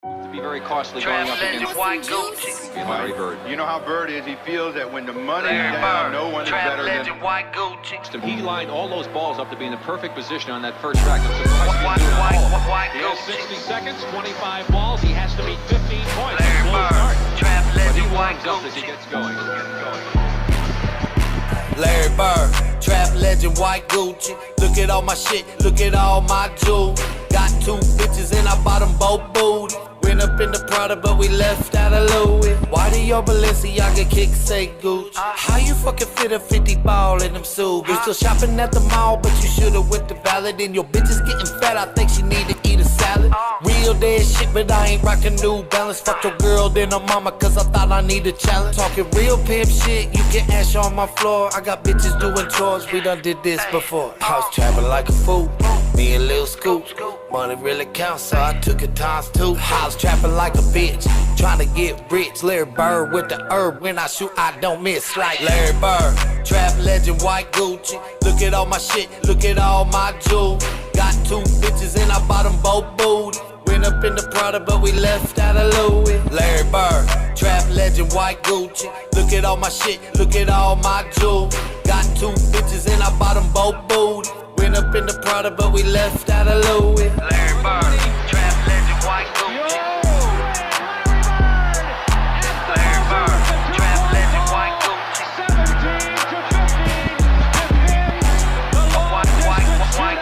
To be very costly going up against Larry Bird. You know how Bird is. He feels that when the money's down, no one is better than him. He lined all those balls up to be in the perfect position on that first track. I'm surprised he didn't do it all. He has 60 seconds, 25 balls. He has to meet 15 points. But he warms up as he gets going. Larry Bird, trap legend, white Gucci. Look at all my shit, look at all my jewels. Got 2 bitches and I bought them both booty. Went up in the Prada, but we left out of Louis. Why do your Balenciaga kicks say Gucci? How you fucking fit a 50 ball in them suits? You're still shopping at the mall, but you should've went to Valid. And your bitch is getting fat, I think she need to eat a salad. Real dead shit, but I ain't rockin' New Balance. Fuck your girl, then her mama, cause I thought I need a challenge. Talking real pimp shit, you can ash on my floor. I got bitches doing chores, we done did this before. I was trapping like a fool, me and Lil Scoop. Money really counts, so I took it times 2. I was trapping like a bitch, trying to get rich. Larry Bird with the herb, when I shoot I don't miss. Like Larry Bird, trap legend, white Gucci. Look at all my shit, look at all my jewels. Got 2 bitches and I bought them both booty. Went up in the Prada, but we left out of Louis. Larry Bird, trap legend, white Gucci. Look at all my shit, look at all my jewels. Got 2 bitches and I bought them both booty. Went up in the Prada, but we left out of Louis. Larry Bird, trap legend, white Gucci. Larry Bird, trap legend, white Gucci. 17 to 15 to win the White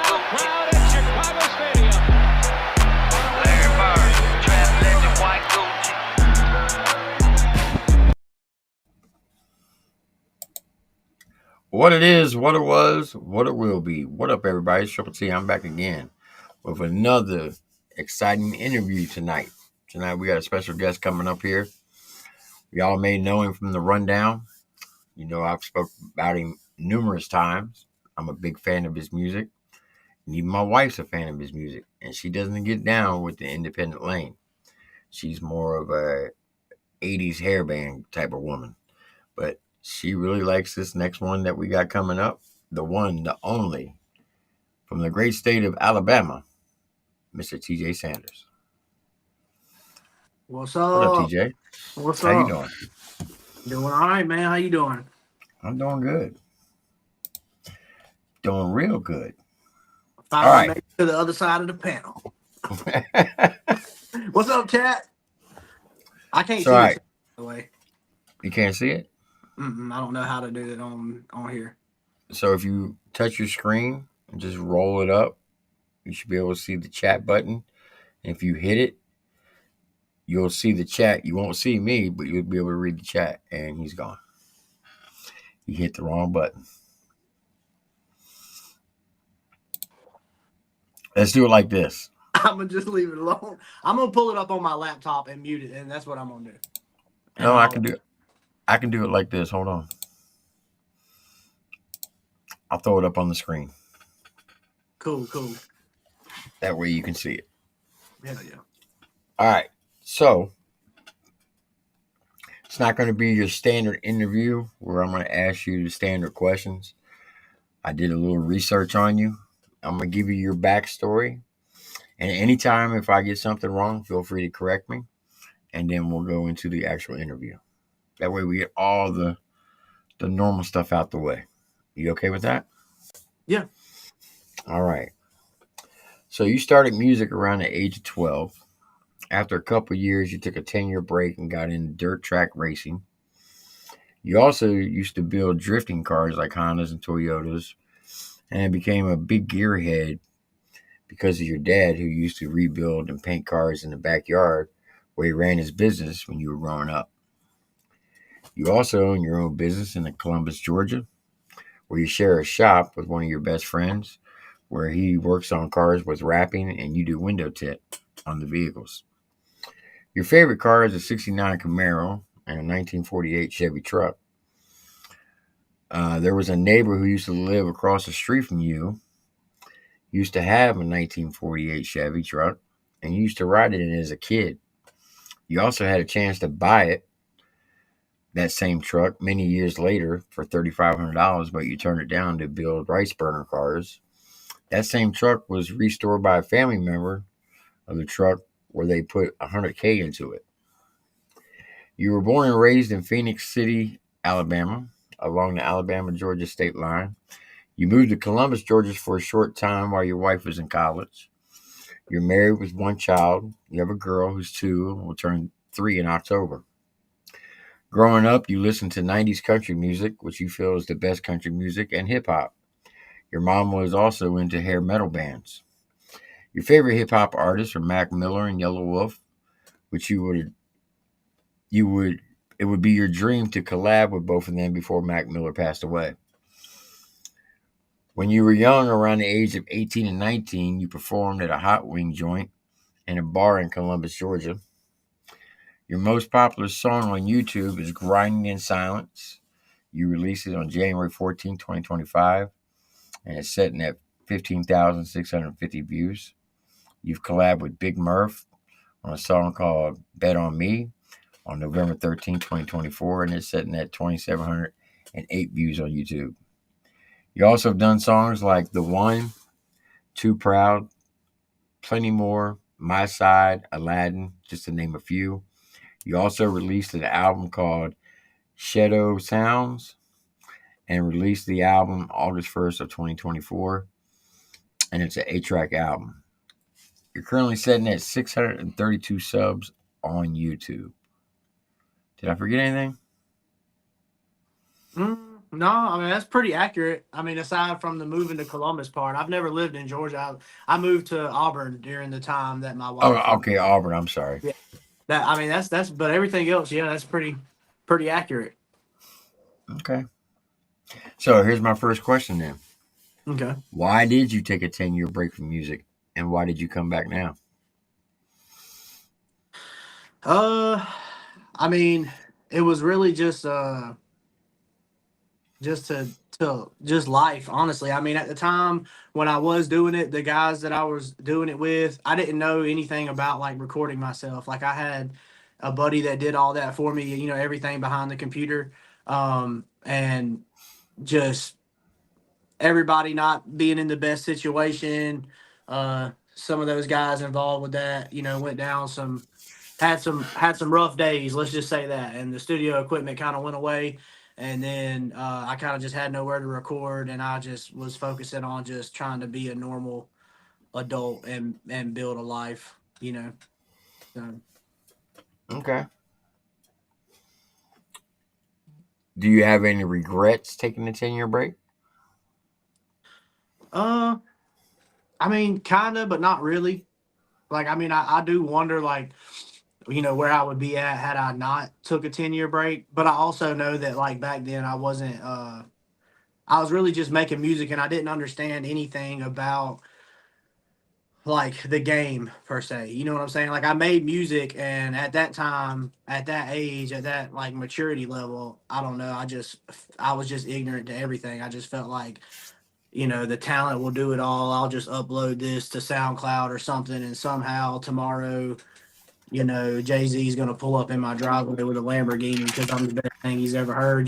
Gucci. crowd at Chicago Stadium. Larry Bird, trap legend, white Gucci. What it is, what it was, what it will be. What up, everybody? It's TripleT. I'm back again with another exciting interview tonight. Tonight we got a special guest coming up here. Y'all may know him from the rundown. You know, I've spoken about him numerous times. I'm a big fan of his music. And even my wife's a fan of his music. And she doesn't get down with the independent lane. She's more of a 80s hairband type of woman. But she really likes this next one that we got coming up. The one, the only, from the great state of Alabama, Mr. TJ Sanders. What's up? What up, TJ? What's How up? you doing? Doing all right, man. How you doing? I'm doing good. Doing real good. Finally All right. made it to the other side of the panel. What's up, chat? I can't So, see all it, right. by the way. You can't see it? I don't know how to do it on here. So if you touch your screen and just roll it up, you should be able to see the chat button. And if you hit it, you'll see the chat. You won't see me, but you'll be able to read the chat. And he's gone. You hit the wrong button. Let's do it like this. I'm gonna just leave it alone. I'm gonna pull it up on my laptop and mute it, and that's what I'm gonna do. And No, I can do it. I can do it like this. Hold on. I'll throw it up on the screen. Cool. That way you can see it. Yeah. All right. So it's not going to be your standard interview where I'm going to ask you the standard questions. I did a little research on you. I'm going to give you your backstory. And anytime if I get something wrong, feel free to correct me. And then we'll go into the actual interview. That way we get all the normal stuff out the way. You okay with that? Yeah. All right. So you started music around the age of 12. After a couple of years, you took a 10-year break and got into dirt track racing. You also used to build drifting cars like Hondas and Toyotas and became a big gearhead because of your dad, who used to rebuild and paint cars in the backyard where he ran his business when you were growing up. You also own your own business in Columbus, Georgia, where you share a shop with one of your best friends, where he works on cars with wrapping and you do window tint on the vehicles. Your favorite car is a 69 Camaro and a 1948 Chevy truck. There was a neighbor who used to live across the street from you, used to have a 1948 Chevy truck, and you used to ride it in as a kid. You also had a chance to buy it, that same truck, many years later for $3,500, but you turned it down to build rice burner cars. That same truck was restored by a family member of the truck where they put 100K into it. You were born and raised in Phoenix City, Alabama, along the Alabama-Georgia state line. You moved to Columbus, Georgia for a short time while your wife was in college. You're married with one child. You have a girl who's 2 and will turn 3 in October. Growing up, you listened to 90s country music, which you feel is the best country music, and hip hop. Your mom was also into hair metal bands. Your favorite hip hop artists are Mac Miller and Yellow Wolf, which you would it would be your dream to collab with both of them before Mac Miller passed away. When you were young, around the age of 18 and 19, you performed at a hot wing joint in a bar in Columbus, Georgia. Your most popular song on YouTube is Grinding in Silence. You released it on January 14, 2025, and it's sitting at 15,650 views. You've collabed with Big Murph on a song called Bet on Me on November 13, 2024, and it's sitting at 2,708 views on YouTube. You also have done songs like The One, Too Proud, Plenty More, My Side, Aladdin, just to name a few. You also released an album called Shadow Sounds and released the album August 1st of 2024, and it's an 8-track album. You're currently sitting at 632 subs on YouTube. Did I forget anything? No, I mean that's pretty accurate. I mean, aside from the moving to Columbus part, I've never lived in Georgia. I moved to Auburn during the time that my wife Oh, was. okay, Auburn. I'm sorry. Yeah, that I mean that's but everything else, yeah, that's pretty accurate. Okay. So here's my first question then. Okay. Why did you take a 10-year break from music, and why did you come back now? Uh, I mean, it was really just to just life, honestly. I mean, at the time when I was doing it, the guys that I was doing it with, I didn't know anything about like recording myself. Like I had a buddy that did all that for me, everything behind the computer. And just everybody not being in the best situation. Some of those guys involved with that, went down some rough days. Let's just say that, and the studio equipment kind of went away, and then I kind of just had nowhere to record, and I just was focusing on just trying to be a normal adult and build a life. So, Okay. Do you have any regrets taking the 10-year break? uh, I mean, kind of, but not really. Like, I mean, I do wonder, like, where I would be at had I not took a 10-year break. But I also know that like back then I wasn't I was really just making music and I didn't understand anything about like the game per se. You know what I'm saying? Like I made music and at that time, at that age, at that like maturity level, I don't know, I was just ignorant to everything. I just felt like, the talent will do it all. I'll just upload this to SoundCloud or something and somehow tomorrow Jay-Z is going to pull up in my driveway with a Lamborghini because I'm the best thing he's ever heard,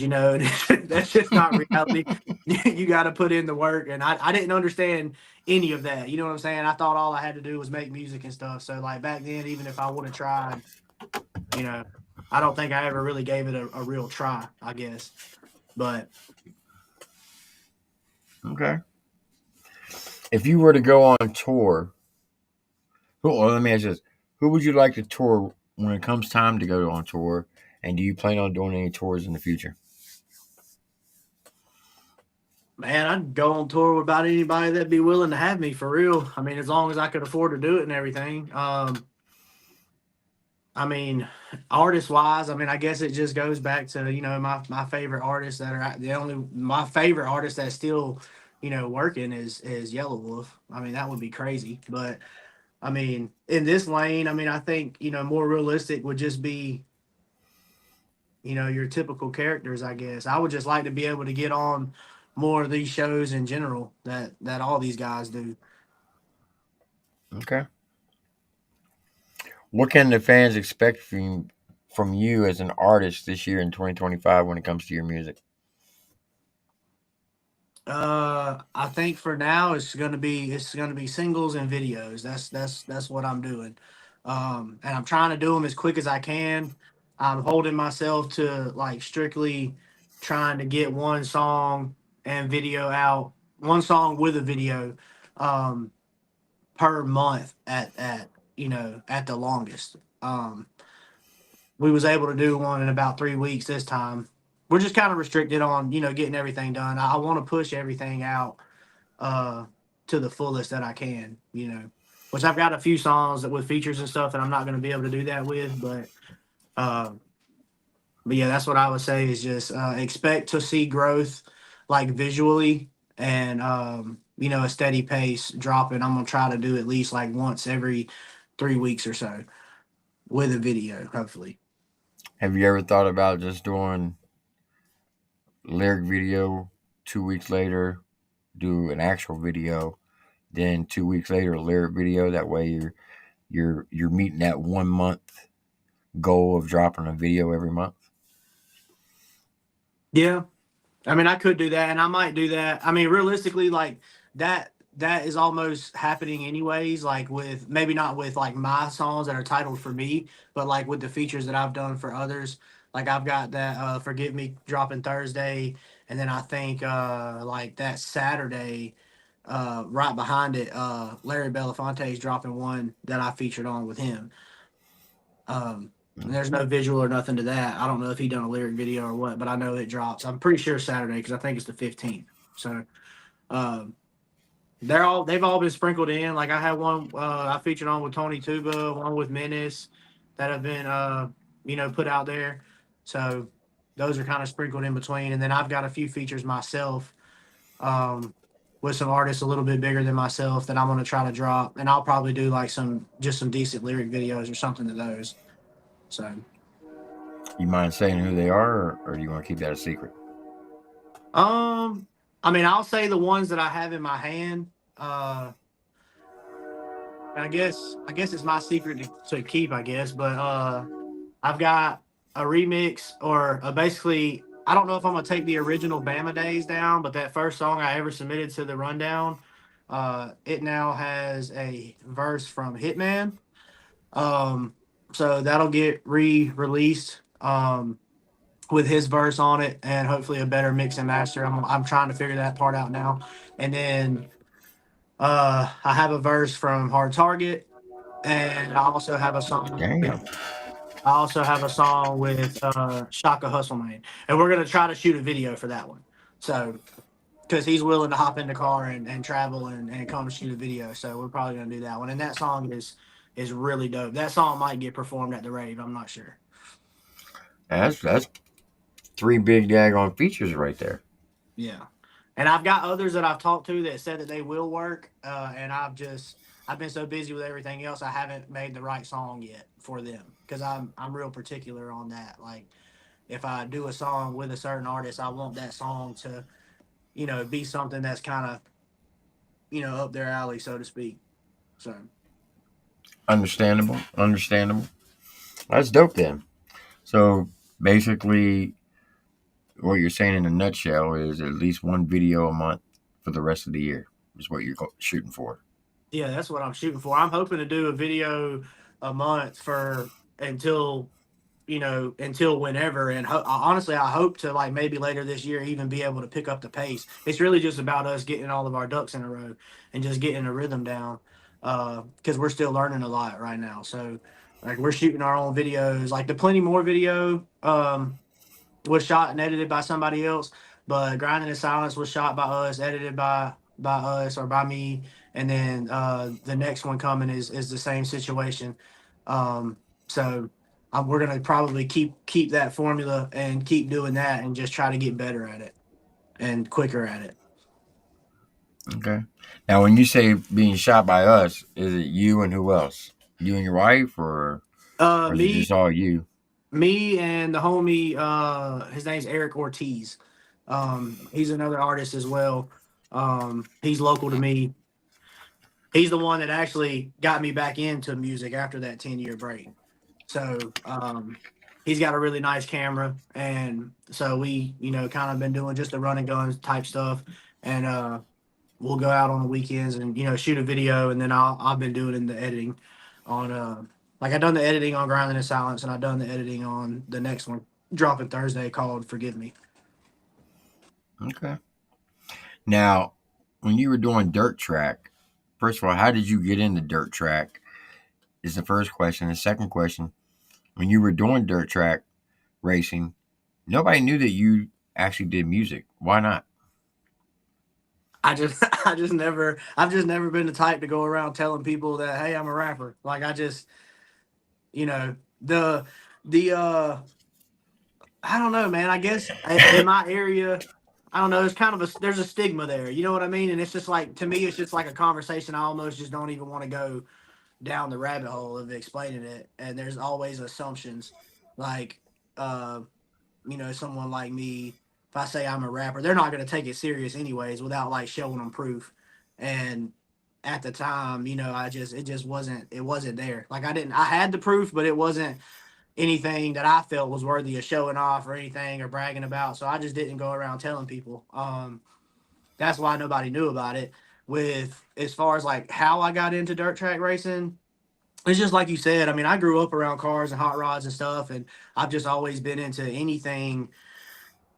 that's just not reality. You got to put in the work. And I didn't understand any of that. You know what I'm saying? I thought all I had to do was make music and stuff. So, like, back then, even if I would have tried, you know, I don't think I ever really gave it a real try, I guess. But Okay. If you were to go on tour, well, let me ask you this: who would you like to tour when it comes time to go on tour? And do you plan on doing any tours in the future? man, I'd go on tour with about anybody that'd be willing to have me for real. I mean, as long as I could afford to do it and everything. I mean, artist wise, I mean, I guess it just goes back to my favorite artists that are my favorite artist that's still working is Yellow Wolf. I mean, that would be crazy, but I mean, in this lane, I mean, I think more realistic would just be your typical characters. I guess I would just like to be able to get on more of these shows in general that all these guys do. Okay. What can the fans expect from you as an artist this year in 2025 when it comes to your music? I think for now it's gonna be singles and videos. That's what I'm doing. And I'm trying to do them as quick as I can. I'm holding myself to like strictly trying to get one song and video out, one song with a video, um, per month at at the longest. We was able to do one in about 3 weeks this time. We're just kind of restricted on getting everything done. I want to push everything out uh to the fullest that I can, which I've got a few songs that with features and stuff that I'm not going to be able to do that with, uh, but yeah, that's what I would say is just expect to see growth, like visually, and a steady pace dropping. I'm gonna try to do at least like once every 3 weeks or so with a video, hopefully. Have you ever thought about just doing lyric video 2 weeks later, do an actual video, then 2 weeks later a lyric video? That way you're meeting that 1 month goal of dropping a video every month. Yeah, I mean, I could do that, and I might do that. I mean, realistically, like that is almost happening anyways. Like with maybe not with like my songs that are titled for me, but like with the features that I've done for others. Like I've got that "Forgive Me" dropping Thursday, and then I think like that Saturday, right behind it, Larry Belafonte's dropping one that I featured on with him. And there's no visual or nothing to that. I don't know if he done a lyric video or what, but I know it drops. I'm pretty sure Saturday because I think it's the 15th. So um, they've all been sprinkled in. Like I had one I featured on with Tony Tuba, one with Menace that have been put out there. So those are kind of sprinkled in between, and then I've got a few features myself um, with some artists a little bit bigger than myself that I'm going to try to drop, and I'll probably do like some decent lyric videos or something to those. So. You mind saying who they are, or do you want to keep that a secret? Um, I mean, I'll say the ones that I have in my hand. I guess it's my secret to keep. I guess, but I've got a remix or basically. I don't know if I'm gonna take the original Bama Days down, but that first song I ever submitted to the rundown, it now has a verse from Hitman. Um, so that'll get re-released. With his verse on it and hopefully a better mix and master. I'm trying to figure that part out now. And then I have a verse from Hard Target, and I also have a song. Damn. I also have a song with Shaka Hustleman, and we're gonna try to shoot a video for that one. So because he's willing to hop in the car and travel and come shoot a video, so we're probably gonna do that one. And that song is really dope. That song might get performed at the rave. I'm not sure. That's three big daggone features right there. Yeah. And I've got others that I've talked to that said that they will work. And I've been so busy with everything else, I haven't made the right song yet for them because I'm real particular on that. Like if I do a song with a certain artist, I want that song to, be something that's kind of, up their alley, so to speak. So Understandable. Understandable. That's dope then. So basically, what you're saying in a nutshell is at least one video a month for the rest of the year is what you're shooting for. yeah, that's what I'm shooting for. I'm hoping to do a video a month for until whenever. And honestly, I hope to like maybe later this year even be able to pick up the pace. It's really just about us getting all of our ducks in a row and just getting a rhythm down because we're still learning a lot right now. So like we're shooting our own videos, like the Plenty More video was shot and edited by somebody else, but Grinding in Silence was shot by us, edited by us or by me, and then the next one coming is the same situation. So we're gonna probably keep that formula and keep doing that and just try to get better at it and quicker at it. Okay. Now, when you say being shot by us, is it you and who else? You and your wife, or is it Me, just all you? me, and the homie. His name's Eric Ortiz. He's another artist as well. He's local to me. He's the one that actually got me back into music after that 10-year break. So he's got a really nice camera, and so we, kind of been doing just the run and guns type stuff, and we'll go out on the weekends and shoot a video, and then I've been doing in the editing on Like I done the editing on Grinding in Silence, and I done the editing on the next one dropping Thursday called Forgive Me. Okay. Now, when you were doing dirt track, first of all, how did you get into dirt track? Is the first question. The second question, when you were doing dirt track racing, nobody knew that you actually did music. Why not? I just I've just never been the type to go around telling people that, hey, I'm a rapper. Like I just, you know, the I don't know, man. I guess in my area, I don't know. There's kind of there's a stigma there. You know what I mean? And it's just like to me, it's just like a conversation. I almost just don't even want to go down the rabbit hole of explaining it. And there's always assumptions, like, uh, someone like me. If I say I'm a rapper, they're not going to take it serious anyways, without like showing them proof. And at the time, it just wasn't there. Like I had the proof, but it wasn't anything that I felt was worthy of showing off or anything or bragging about. So I just didn't go around telling people. That's why nobody knew about it. With as far as like how I got into dirt track racing, it's just like you said. I mean, I grew up around cars and hot rods and stuff, and I've just always been into anything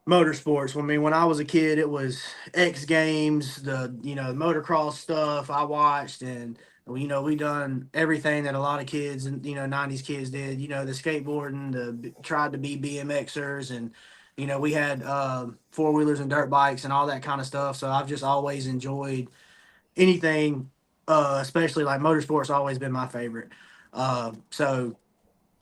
motorsports. I mean, when I was a kid, it was X Games, the motocross stuff I watched, and we done everything that a lot of kids and '90s kids did. The skateboarding, tried to be BMXers, and we had four wheelers and dirt bikes and all that kind of stuff. So I've just always enjoyed anything, especially like motorsports. Always been my favorite. So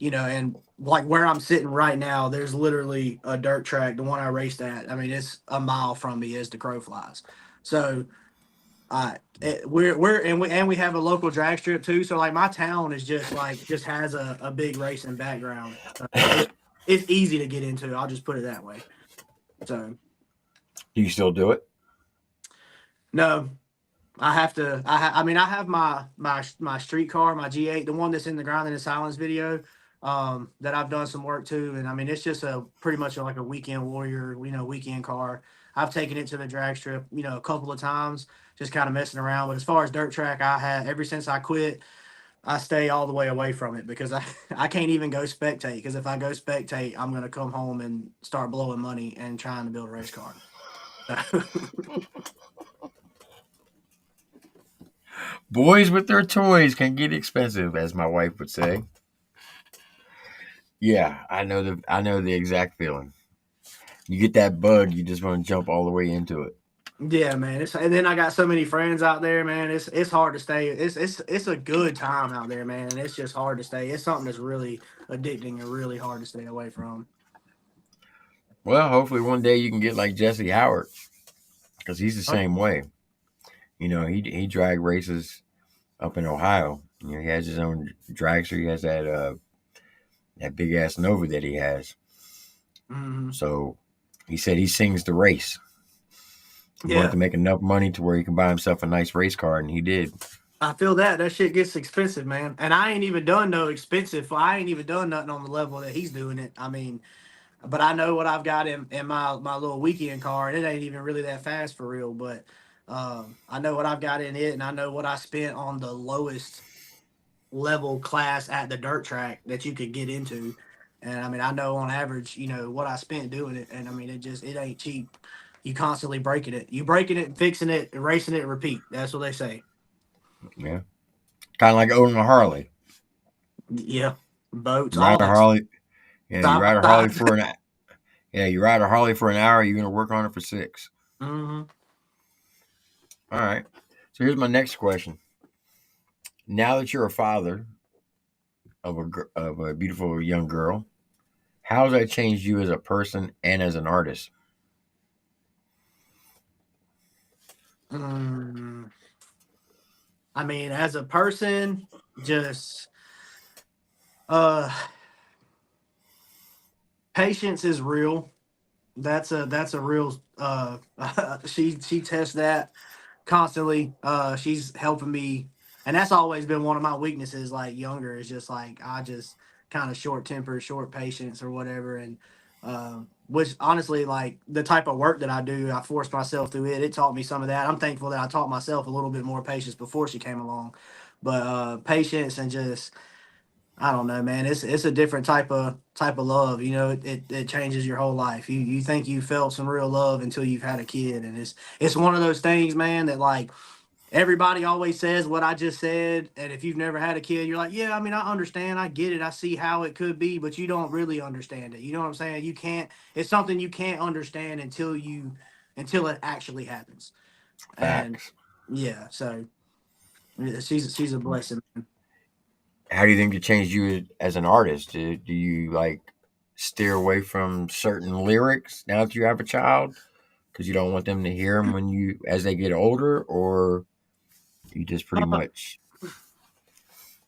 and like where I'm sitting right now, there's literally a dirt track, the one I raced at. I mean, it's a mile from me as the crow flies. So we have a local drag strip too. So like my town is just has a big racing background. It's easy to get into. I'll just put it that way. So Do you still do it? no, I have to. I mean, I have my street car, my G8, the one that's in the Grinding in Silence video. That I've done some work to, and I mean, it's just a pretty much like a weekend warrior, weekend car. I've taken it to the drag strip, a couple of times, just kind of messing around. But as far as dirt track, I have ever since I quit, I stay all the way away from it because I can't even go spectate. Because if I go spectate, I'm gonna come home and start blowing money and trying to build a race car. Boys with their toys can get expensive, as my wife would say. Yeah, I know the exact feeling. You get that bug, you just want to jump all the way into it. Yeah, man. And then I got so many friends out there, man. It's hard to stay. It's a good time out there, man. And it's just hard to stay. It's something that's really addicting and really hard to stay away from. Well, hopefully one day you can get like Jesse Howard because he's the Oh, same way. He drag races up in Ohio. He has his own dragster. He has that big ass Nova that he has. mhm. So he said he sings the race. He wanted Yeah, to make enough money to where he can buy himself a nice race car, and he did. I feel that shit gets expensive, man. And I ain't even done no expensive. I ain't even done nothing on the level that he's doing it. I mean, but I know what I've got in my little weekend car, and it ain't even really that fast for real. But I know what I've got in it, and I know what I spent on the lowest level class at the dirt track that you could get into. And I mean, I know on average, what I spent doing it. And I mean, it ain't cheap. You constantly breaking it. You breaking it, fixing it, erasing it, repeat. That's what they say. Yeah, kind of like owning a Harley. Yeah. Boats, You all ride a that Harley. Yeah, you side ride a by Harley side. for an. Yeah, you ride a Harley for an hour. You're gonna work on it for 6. Hmm. All right. So here's my next question. Now that you're a father of a beautiful young girl, how has that changed you as a person and as an artist? Mm, I mean, as a person, just uh patience is real. That's a real she tests that constantly. She's helping me, and that's always been one of my weaknesses. Like younger, is just like I just kind of short temper, short patience, or whatever. And which honestly, like the type of work that I do, I forced myself through it. It taught me some of that. I'm thankful that I taught myself a little bit more patience before she came along. But patience and just I don't know, man. It's a different type of love. You know, it changes your whole life. You think you felt some real love until you've had a kid, and it's one of those things, man, that like everybody always says what I just said, and if you've never had a kid, you're like, yeah, I mean, I understand, I get it, I see how it could be, but you don't really understand it. You know what I'm saying? You can't. It's something you can't understand until it actually happens. And Facts. yeah, so yeah, she's a blessing. How do you think it changed you as an artist? Do you like steer away from certain lyrics now that you have a child because you don't want them to hear them when you as they get older, or you just pretty Uh, much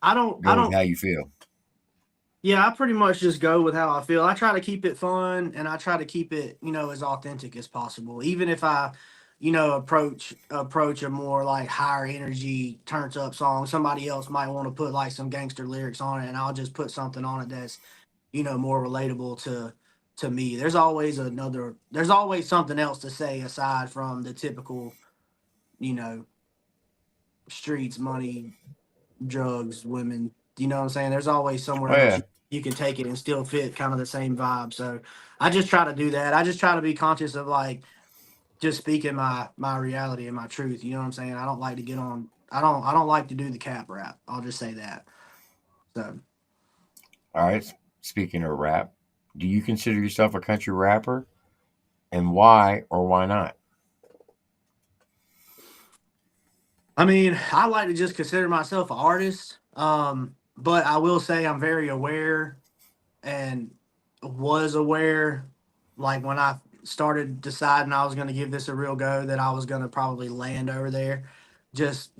I don't. I go with don't. how you feel? Yeah, I pretty much just go with how I feel. I try to keep it fun and I try to keep it, as authentic as possible. Even if I, approach a more like higher energy, turned up song, somebody else might want to put like some gangster lyrics on it, and I'll just put something on it that's, more relatable to me. There's always something else to say aside from the typical, you know, streets, money, drugs, women. You know what I'm saying? There's always somewhere Oh else yeah, you can take it and still fit kind of the same vibe. So I just try to do that. I just try to be conscious of like just speaking my reality and my truth. You know what I'm saying? I don't like to get on. I don't like to do the cap rap. I'll just say that. So all right. Speaking of rap, do you consider yourself a country rapper, and why or why not? I mean, I like to just consider myself an artist. But I will say I'm very aware and was aware, like when I started deciding I was going to give this a real go, that I was going to probably land over there, just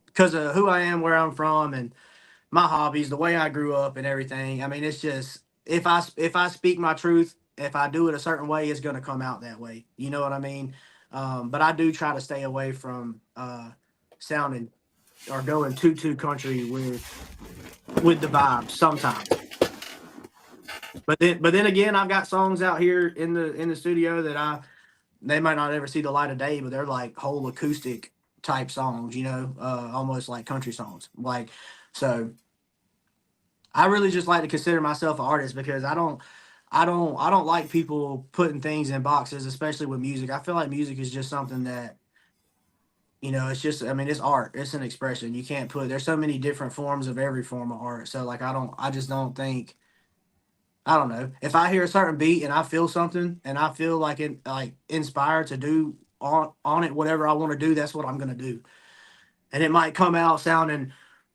because of who I am, where I'm from, and my hobbies, the way I grew up, and everything. I mean, it's just if I speak my truth, if I do it a certain way, it's going to come out that way. You know what I mean? But I do try to stay away from sounding or going too country with the vibes sometimes. But then again, I've got songs out here in the studio that they might not ever see the light of day, but they're like whole acoustic type songs, almost like country songs. Like so, I really just like to consider myself an artist because I don't like people putting things in boxes, especially with music. I feel like music is just something that it's just I mean it's art, it's an expression. You can't put there's so many different forms of every form of art. So like I just don't think I don't know. If I hear a certain beat and I feel something and I feel like inspired to do on it whatever I want to do, that's what I'm gonna do. And it might come out sounding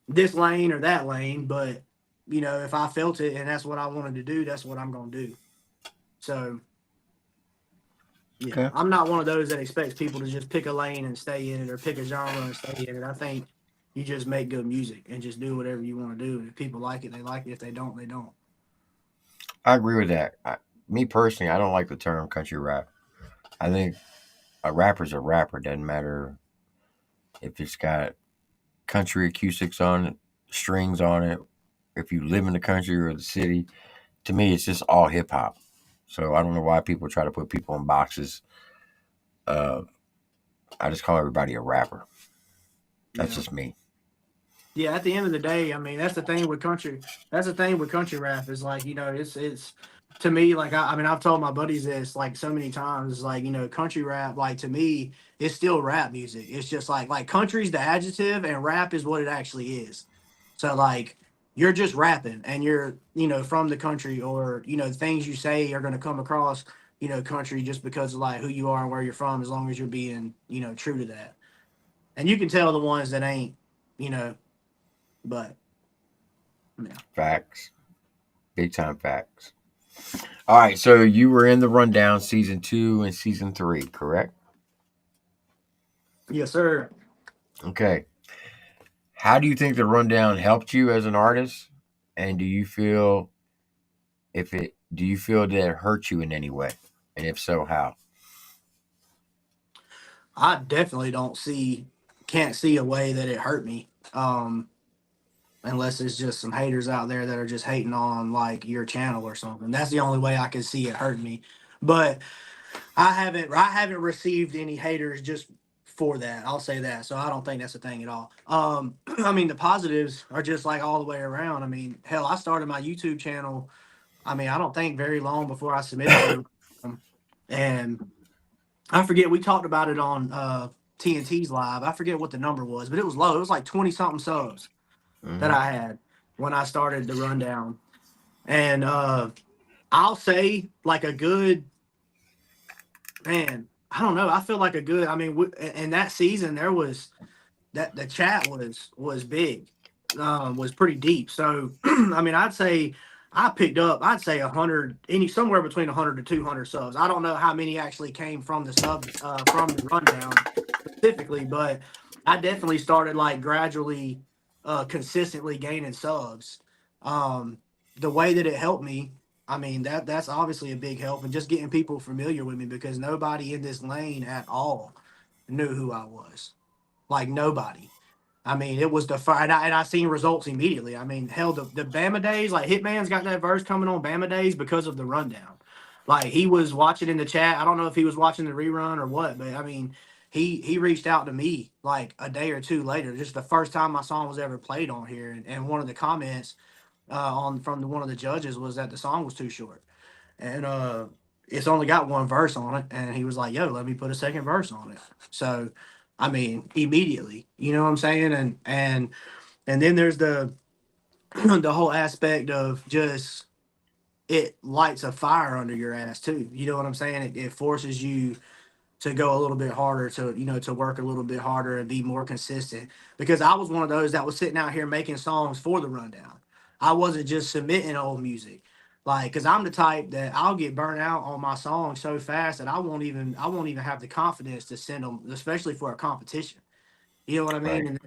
this lane or that lane, but if I felt it and that's what I wanted to do, that's what I'm gonna do. So yeah, Okay. I'm not one of those that expects people to just pick a lane and stay in it or pick a genre and stay in it. I think you just make good music and just do whatever you want to do. And if people like it, they like it. If they don't, they don't. I agree with that. Me personally, I don't like the term country rap. I think a rapper's a rapper. Doesn't matter if it's got country acoustics on it, strings on it. If you live in the country or the city, to me, it's just all hip hop. So I don't know why people try to put people in boxes. Uh, I just call everybody a rapper. That's Yeah. just me. Yeah, at the end of the day, I mean, that's the thing with country. That's the thing with country rap is like, it's to me like I mean, I've told my buddies this like so many times. Like, country rap, like to me, it's still rap music. It's just like country's the adjective and rap is what it actually is. So like you're just rapping and you're, from the country or, things you say are gonna come across, country just because of like who you are and where you're from, as long as you're being, true to that. And you can tell the ones that ain't, you know, but yeah. Facts. Big time facts. All right. So you were in the rundown season 2 and season 3, correct? Yes, sir. Okay. How do you think the rundown helped you as an artist? And do you feel that it hurt you in any way? And if so, how? I definitely can't see a way that it hurt me. Unless it's just some haters out there that are just hating on like your channel or something. That's the only way I can see it hurting me. But I haven't received any haters just for that. I'll say that. So I don't think that's a thing at all. I mean, the positives are just like all the way around. I mean, hell, I started my YouTube channel. I mean, I don't think very long before I submitted to the, and I forget we talked about it on TNT's live. I forget what the number was, but it was low. It was like 20 something subs that Mm-hmm. I had when I started the rundown. And I'll say like a good man. I don't know. I feel like a good. I mean, in that season there was that the chat was big, was pretty deep. So I mean, I'd say I picked up. I'd say 100, any somewhere between 100 to 200 subs. I don't know how many actually came from the from the rundown specifically, but I definitely started like gradually, consistently gaining subs. Um, the way that it helped me, I mean that's obviously a big help, and just getting people familiar with me because nobody in this lane at all knew who I was. Like nobody. I mean, it was the fire, and I seen results immediately. I mean, hell, the Bama days, like Hitman's got that verse coming on Bama days because of the rundown. Like he was watching in the chat. I don't know if he was watching the rerun or what, but I mean, he reached out to me like a day or two later, just the first time my song was ever played on here, and one of the comments on from one of the judges was that the song was too short, and it's only got one verse on it, and he was like, "Yo, let me put a second verse on it." So, I mean, immediately, you know what I'm saying, and then there's the the whole aspect of just it lights a fire under your ass too. You know what I'm saying? It forces you to go a little bit harder, to to work a little bit harder and be more consistent, because I was one of those that was sitting out here making songs for the rundown. I wasn't just submitting old music, like, because I'm the type that I'll get burnt out on my songs so fast that I won't even have the confidence to send them, especially for a competition. You know what I mean? Right. And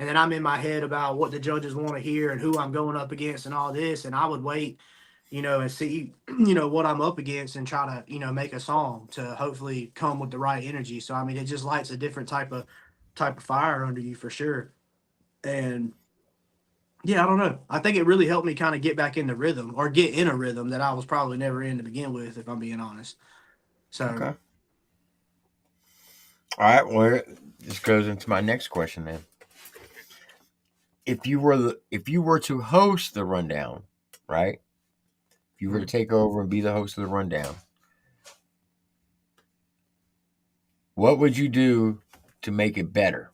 then I'm in my head about what the judges want to hear and who I'm going up against and all this. And I would wait, and see, what I'm up against and try to, make a song to hopefully come with the right energy. So I mean, it just lights a different type of fire under you for sure. And yeah, I don't know. I think it really helped me kind of get back into rhythm, or get in a rhythm that I was probably never in to begin with, if I'm being honest. So Okay. All right. Well, this goes into my next question then. If you were to host the rundown, right? If you were to take over and be the host of the rundown, what would you do to make it better?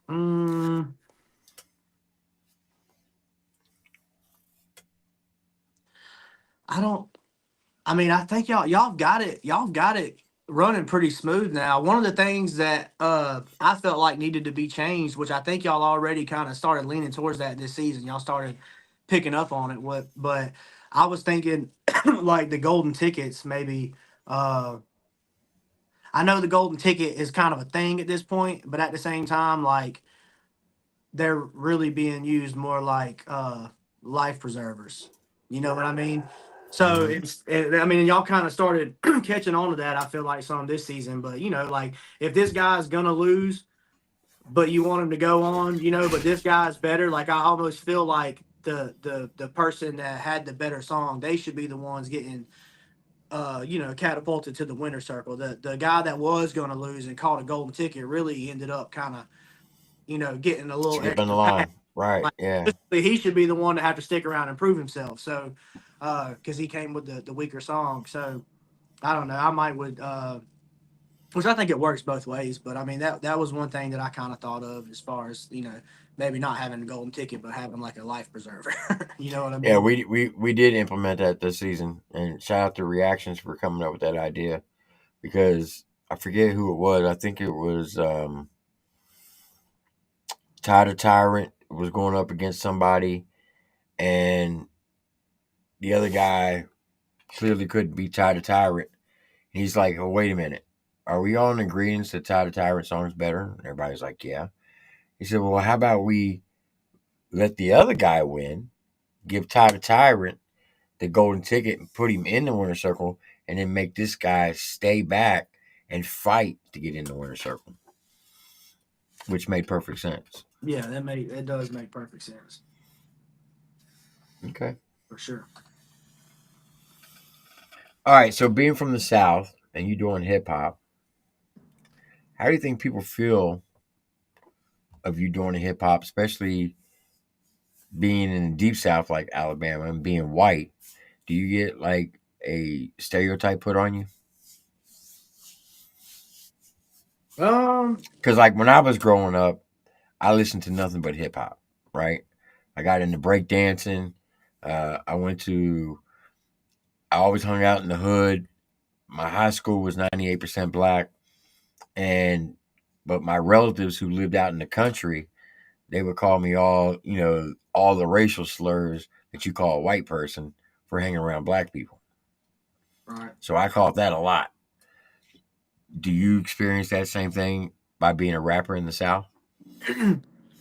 mm, I don't. I mean, I think y'all got it running pretty smooth now. One of the things that I felt like needed to be changed, which I think y'all already kind of started leaning towards that this season. Y'all started picking up on it. But I was thinking like the golden tickets maybe. I know the golden ticket is kind of a thing at this point, but at the same time, like they're really being used more like life preservers. You know what I mean? So Mm-hmm. I mean, y'all kind of started catching on to that. I feel like some this season, but like if this guy's gonna lose, but you want him to go on, but this guy's better. Like I almost feel like the person that had the better song, they should be the ones getting catapulted to the winner circle. The guy that was gonna lose and caught a golden ticket really ended up kind of getting a little Skipping the extra pass. line. Right. Like Yeah. he should be the one to have to stick around and prove himself. So, because he came with the weaker song. So I don't know. I might would, which I think it works both ways. But I mean that was one thing that I kind of thought of as far as maybe not having a golden ticket, but having like a life preserver. You know what I Yeah, mean? we did implement that this season, and shout out to Reactions for coming up with that idea because I forget who it was. I think it was Ty the Tyrant was going up against somebody, and the other guy clearly couldn't beat Ty the Tyrant. He's like, "Oh, wait a minute, are we all in agreement that Ty the Tyrant song's better?" And everybody's like, "Yeah." He said, "Well, how about we let the other guy win, give Ty the Tyrant the golden ticket and put him in the winner circle, and then make this guy stay back and fight to get in the winner circle," which made perfect sense. Yeah, it does make perfect sense Okay. for sure. All right. So being from the South and you doing hip hop, How do you think people feel of you doing hip hop, especially being in the deep South like Alabama and being white? Do you get like a stereotype put on you? Um, Because like when I was growing up, I listened to nothing but hip hop. Right? I got into breakdancing. I went to. I always hung out in the hood. My high school was 98% black, and but my relatives who lived out in the country, they would call me all the racial slurs that you call a white person for hanging around black people. right. So I caught that a lot. Do you experience that same thing by being a rapper in the South?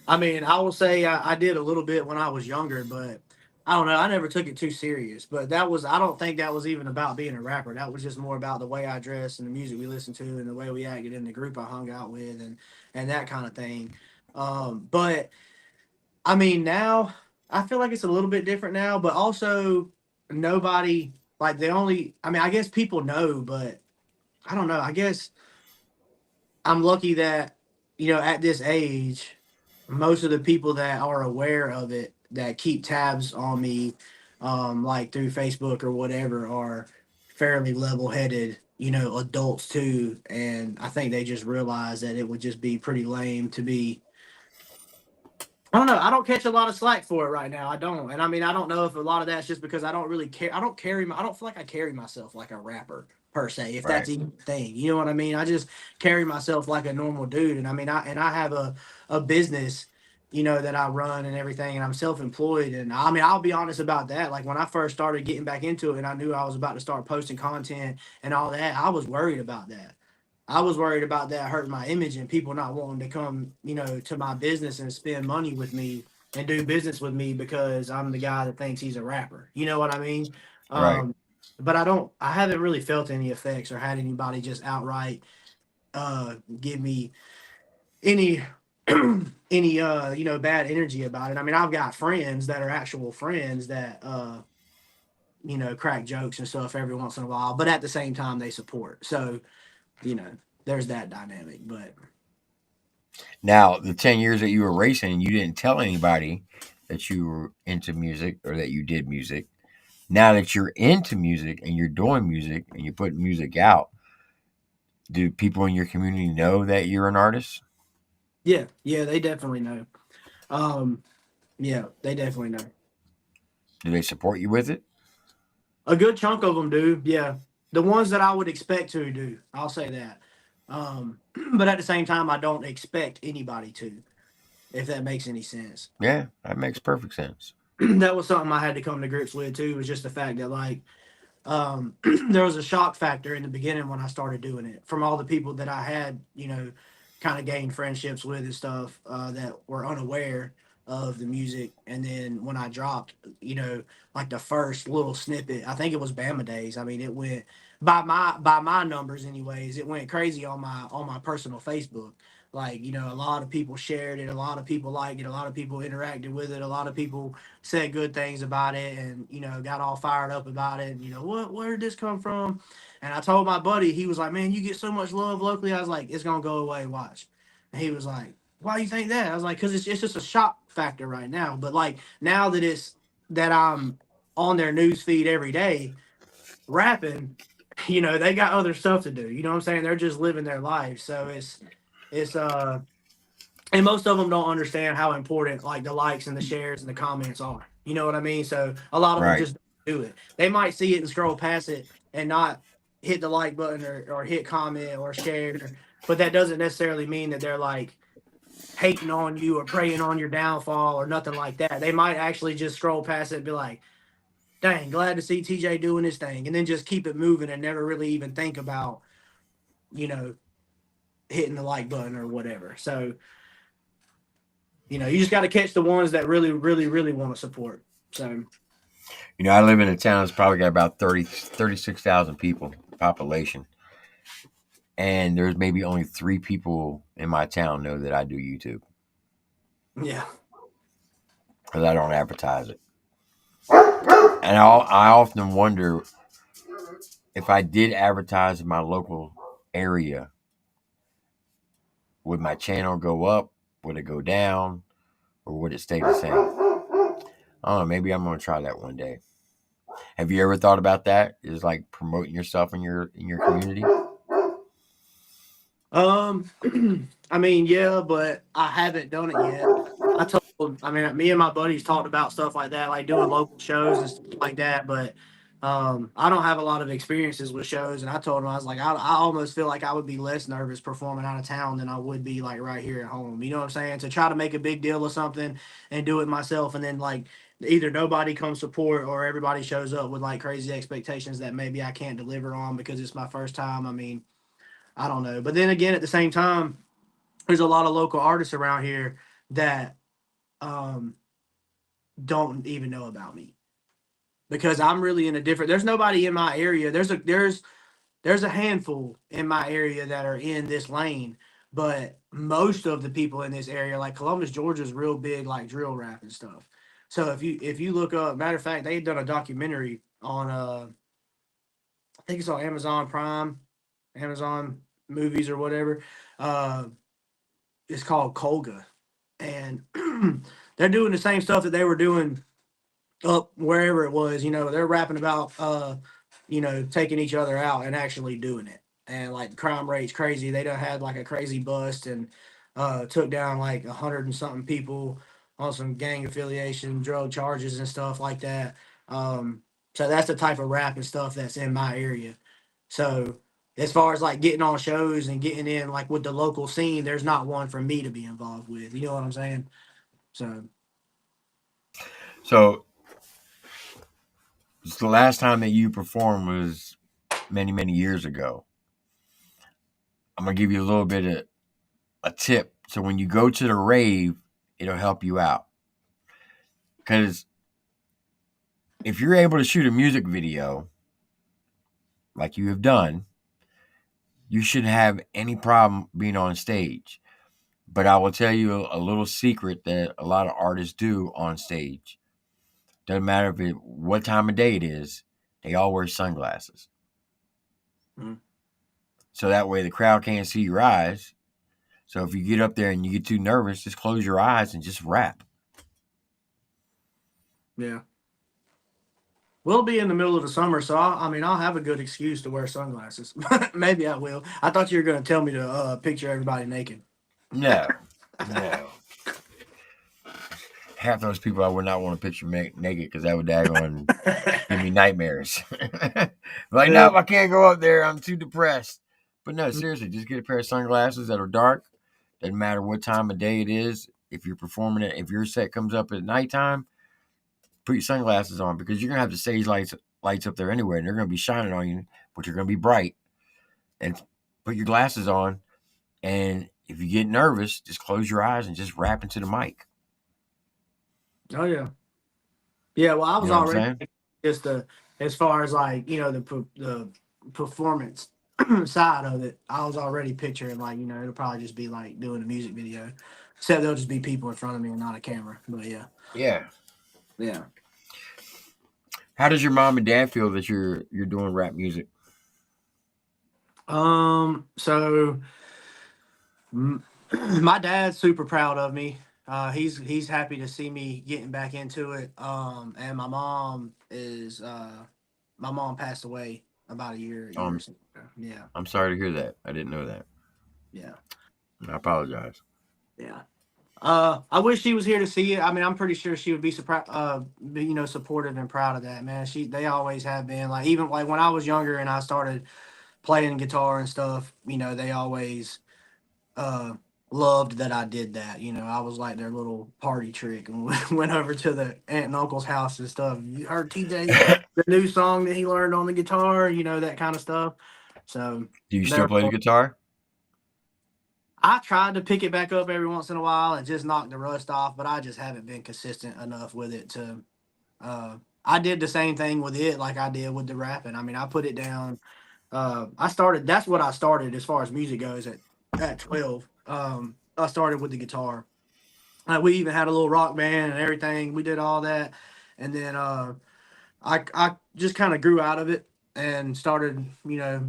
I mean, I will say I did a little bit when I was younger, but I don't know. I never took it too serious. But I don't think that was even about being a rapper. That was just more about the way I dressed and the music we listened to and the way we acted in the group I hung out with and that kind of thing. But I mean, now I feel like it's a little bit different now, but also nobody like the only, I mean, I guess people know, but I don't know. I guess I'm lucky that, at this age, most of the people that are aware of it, that keep tabs on me, like through Facebook or whatever, are fairly level headed, adults too. And I think they just realize that it would just be pretty lame to be. I don't know. I don't catch a lot of slack for it right now. I don't. And I mean, I don't know if a lot of that's just because I don't really care. I don't feel like I carry myself like a rapper per se, if that's Right. even a thing. You know what I mean? I just carry myself like a normal dude. And I mean, I have a business, that I run and everything, and I'm self-employed. And I mean, I'll be honest about that. Like when I first started getting back into it and I knew I was about to start posting content and all that, I was worried about that. I was worried about that hurting my image and people not wanting to come, to my business and spend money with me and do business with me because I'm the guy that thinks he's a rapper. You know what I mean? Right. But I haven't really felt any effects or had anybody just outright give me any any bad energy about it. I mean, I've got friends that are actual friends that crack jokes and stuff every once in a while, but at the same time they support. So, you know, there's that dynamic. But Now, the 10 years that you were racing, you didn't tell anybody that you were into music or that you did music. Now that you're into music and you're doing music and you're putting music out, do people in your community know that you're an artist? yeah, they definitely know. Um, yeah, they definitely know. Do they support you with it? A good chunk of them do. Yeah, the ones that I would expect to do. I'll say that. But at the same time, I don't expect anybody to. If that makes any sense. Yeah, that makes perfect sense. That was something I had to come to grips with too. Was just the fact that like there was a shock factor in the beginning when I started doing it from all the people that I had, kind of gained friendships with and stuff that were unaware of the music. And then when I dropped, like the first little snippet, I think it was Bama Days. I mean, it went by my numbers, anyways. It went crazy on my personal Facebook. Like, a lot of people shared it, a lot of people liked it, a lot of people interacted with it, a lot of people said good things about it and got all fired up about it and where did this come from. And I told my buddy, he was like, man, you get so much love locally. I was like, it's gonna go away, watch. And he was like, why do you think that? I was like, because it's just a shock factor right now, but like now that I'm on their news feed every day rapping, they got other stuff to do, you know what I'm saying? They're just living their life. So it's and most of them don't understand how important like the likes and the shares and the comments are. You know what I mean? So a lot of them Right. just don't do it. They might see it and scroll past it and not hit the like button or hit comment or share, but that doesn't necessarily mean that they're like hating on you or preying on your downfall or nothing like that. They might actually just scroll past it and be like, dang, glad to see TJ doing this thing, and then just keep it moving and never really even think about, you know, hitting the like button or whatever. So you just got to catch the ones that really, really, really want to support. So, I live in a town that's probably got about 36,000 people population. And there's maybe only 3 people in my town know that I do YouTube yeah. because I don't advertise it. And I often wonder if I did advertise in my local area, would my channel go up? Would it go down? Or would it stay the same? I don't know. Maybe I'm going to try that one day. Have you ever thought about that? Is like promoting yourself in your community? I mean, yeah, but I haven't done it yet. I mean, me and my buddies talked about stuff like that, like doing local shows and stuff like that. But I don't have a lot of experiences with shows, and I told him I was like, I almost feel like I would be less nervous performing out of town than I would be like right here at home. You know what I'm saying? To try to make a big deal of something and do it myself, and then like either nobody comes support or everybody shows up with like crazy expectations that maybe I can't deliver on because it's my first time. I mean, I don't know. But then again, at the same time, there's a lot of local artists around here that um, don't even know about me because I'm really in a different. There's nobody in my area. There's a handful in my area that are in this lane, but most of the people in this area, like Columbus, Georgia, is real big, like drill rap and stuff. So if you look up, matter of fact, they've done a documentary on I think it's on Amazon Prime, Amazon movies or whatever. Uh, it's called Colga, and they're doing the same stuff that they were doing up wherever it was. You know, they're rapping about taking each other out and actually doing it. And like the crime rate's crazy. They done had like a crazy bust and took down like 100 and something people on some gang affiliation, drug charges and stuff like that. So that's the type of rap and stuff that's in my area. So as far as like getting on shows and getting in like with the local scene, there's not one for me to be involved with. You know what I'm saying? So So the last time that you performed was many, many years ago. I'm gonna give you a little bit of a tip. So when you go to the rave, it'll help you out. Because if you're able to shoot a music video like you have done, you shouldn't have any problem being on stage. But I will tell you a little secret that a lot of artists do on stage. Doesn't matter what time of day it is, they all wear sunglasses. mm, So that way the crowd can't see your eyes. So if you get up there and you get too nervous, just close your eyes and just rap. yeah. We'll be in the middle of the summer, so I mean, I'll have a good excuse to wear sunglasses. Maybe I will. I thought you were going to tell me to picture everybody naked. No, no. Half those people I would not want to picture naked because that would daggone give me nightmares. Like, Yeah. no, I can't go up there. I'm too depressed. But no, seriously, just get a pair of sunglasses that are dark. Doesn't matter what time of day it is. If you're performing it, if your set comes up at nighttime, put your sunglasses on because you're gonna have the stage lights up there anyway, and they're gonna be shining on you, but you're gonna be bright. And put your glasses on, and if you get nervous, just close your eyes and just rap into the mic. Oh yeah. Yeah. Well, I You was know what I'm already saying? just as far as like the performance side of it. I was already picturing like it'll probably just be like doing a music video, except there'll just be people in front of me and not a camera. But yeah, Yeah. yeah. How does your mom and dad feel that you're doing rap music? So my dad's super proud of me. He's happy to see me getting back into it. And my mom passed away about a year or Um, so ago. Yeah, I'm sorry to hear that. I didn't know that. yeah, I apologize. yeah. I wish she was here to see it. I mean, I'm pretty sure she would be surprised, supportive and proud of that, man. They always have been. Like even like when I was younger and I started playing guitar and stuff, they always uh loved that I did that. I was like their little party trick and went over to the aunt and uncle's house and stuff. You heard TJ the new song that he learned on the guitar, that kind of stuff. So Do you still they're play the guitar? I tried to pick it back up every once in a while and just knock the rust off, but I just haven't been consistent enough with it to I did the same thing with it like I did with the rapping. I mean, I put it down. That's what I started as far as music goes at 12. I started with the guitar. We even had a little rock band and everything. We did all that. And then I just kind of grew out of it and started,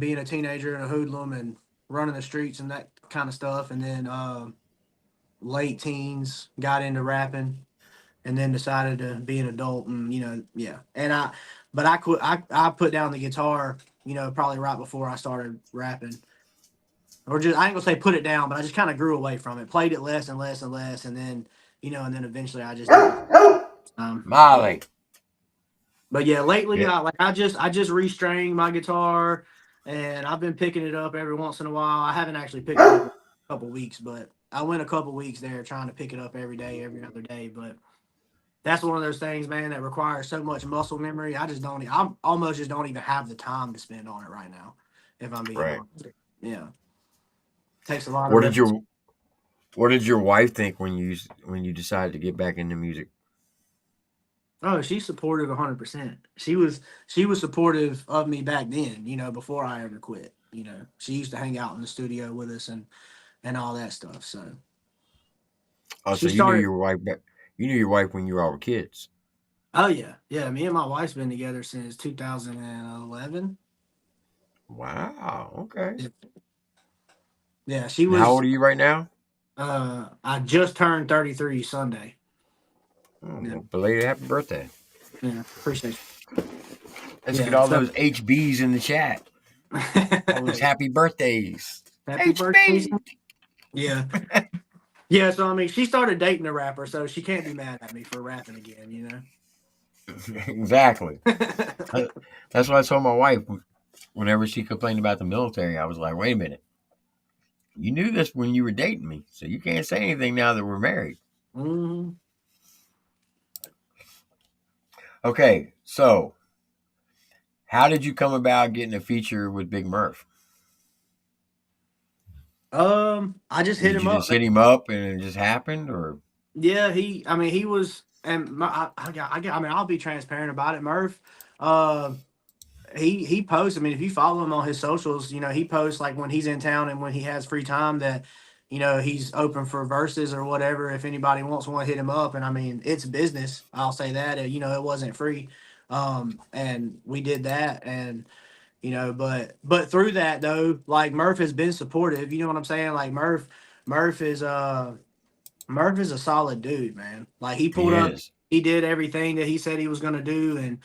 being a teenager and a hoodlum and running the streets and that kind of stuff, and then late teens got into rapping, and then decided to be an adult, and yeah. And but I quit. I put down the guitar, probably right before I started rapping, or just I ain't gonna say put it down, but I just kind of grew away from it, played it less and less and less, and then and then eventually I just didn't. Molly. But yeah, lately Yeah. I just restring my guitar, and I've been picking it up every once in a while. I haven't actually picked it up in a couple weeks, but I went a couple weeks there trying to pick it up every day, every other day. But that's one of those things, man, that requires so much muscle memory. I almost just don't even have the time to spend on it right now, if I'm being Right. honest. Yeah, takes a lot of What did repetition. your wife think when you decided to get back into music? Oh, she's supportive 100%. She was supportive of me back then, before I ever quit. She used to hang out in the studio with us and all that stuff. So Oh, so she you knew started. your wife back. You knew your wife when you were all kids. Oh yeah, yeah. Me and my wife's been together since 2011. Wow. Okay. Yeah, yeah, she And how was. old are you right now? I just turned 33 Sunday. Oh, Yeah, well, belated happy birthday. yeah. Appreciate Let's you. get Yeah. all So those HBs in the chat. All those happy birthdays. happy birthday. HB. Yeah. Yeah. So I mean, she started dating a rapper, so she can't be mad at me for rapping again. Exactly. That's what I told my wife whenever she complained about the military. I was like, wait a minute. You knew this when you were dating me, so you can't say anything now that we're married. hmm Okay, so how did you come about getting a feature with Big Murph? I just hit Did him you up. just hit him up and it just happened, or Yeah, I mean, he was, and I mean, I'll be transparent about it. Murph, uh, he posts. I mean, if you follow him on his socials, he posts like when he's in town and when he has free time that, he's open for verses or whatever. If anybody wants one, hit him up. And I mean, it's business. I'll say that. It wasn't free, and we did that, and but through that though, like Murph has been supportive. You know what I'm saying? Like Murph is Murph is a solid dude, man. Like he he pulled up, is? he did everything that he said he was gonna do, and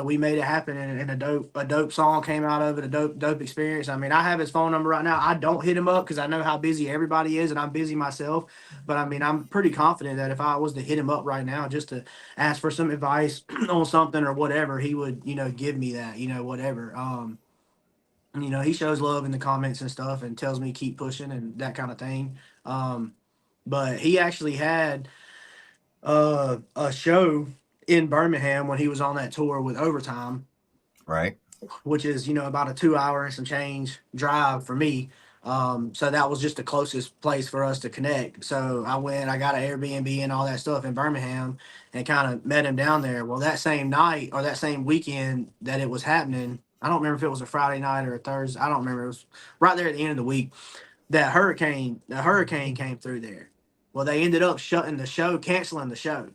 we made it happen, and a dope song came out of it, a dope experience. I mean, I have his phone number right now. I don't hit him up because I know how busy everybody is, and I'm busy myself. But I mean, I'm pretty confident that if I was to hit him up right now just to ask for some advice on something or whatever, he would give me that, whatever. He shows love in the comments and stuff, and tells me keep pushing and that kind of thing. Um, but he actually had a show in Birmingham when he was on that tour with Overtime, Right, which is about a 2 hour and some change drive for me. So that was just the closest place for us to connect. So I went, I got an Airbnb and all that stuff in Birmingham, and kind of met him down there. Well, that same night or that same weekend that it was happening, I don't remember if it was a Friday night or a Thursday. I don't remember. It was right there at the end of the week. The hurricane came through there. Well, they ended up shutting the show, canceling the show.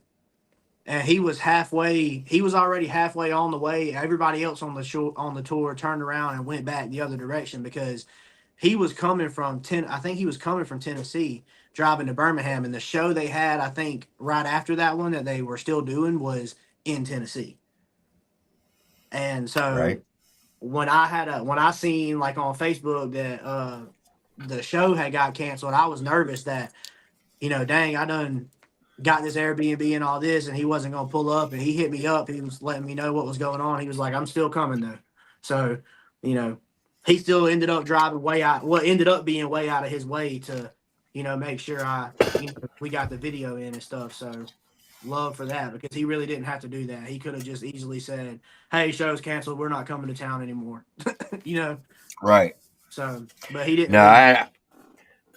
And he was already halfway on the way. Everybody else on the tour turned around and went back the other direction because I think he was coming from Tennessee, driving to Birmingham, and the show they had, I think, right after that one that they were still doing was in Tennessee. And so right, when I seen like on Facebook that the show had got canceled, I was nervous that dang, I done got this Airbnb and all this, and he wasn't gonna pull up. And he hit me up. He was letting me know what was going on. He was like, "I'm still coming though." So, you know, he still ended up driving way out. What ended up being way out of his way to, make sure we got the video in and stuff. So, love for that because he really didn't have to do that. He could have just easily said, "Hey, show's canceled. We're not coming to town anymore." you know. right. So, but he didn't No, do that.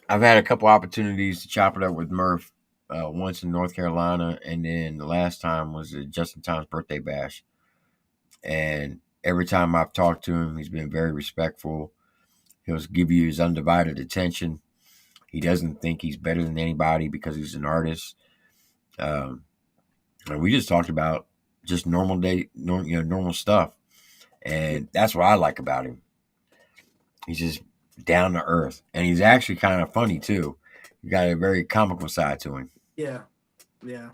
I've had a couple opportunities to chop it up with Murph. Once in North Carolina, and then the last time was at Justin Tom's birthday bash. And every time I've talked to him, he's been very respectful. He'll give you his undivided attention. He doesn't think he's better than anybody because he's an artist. Um, and we just talked about just normal stuff, and that's what I like about him. He's just down to earth, and he's actually kind of funny too. He got a very comical side to him. Yeah, yeah.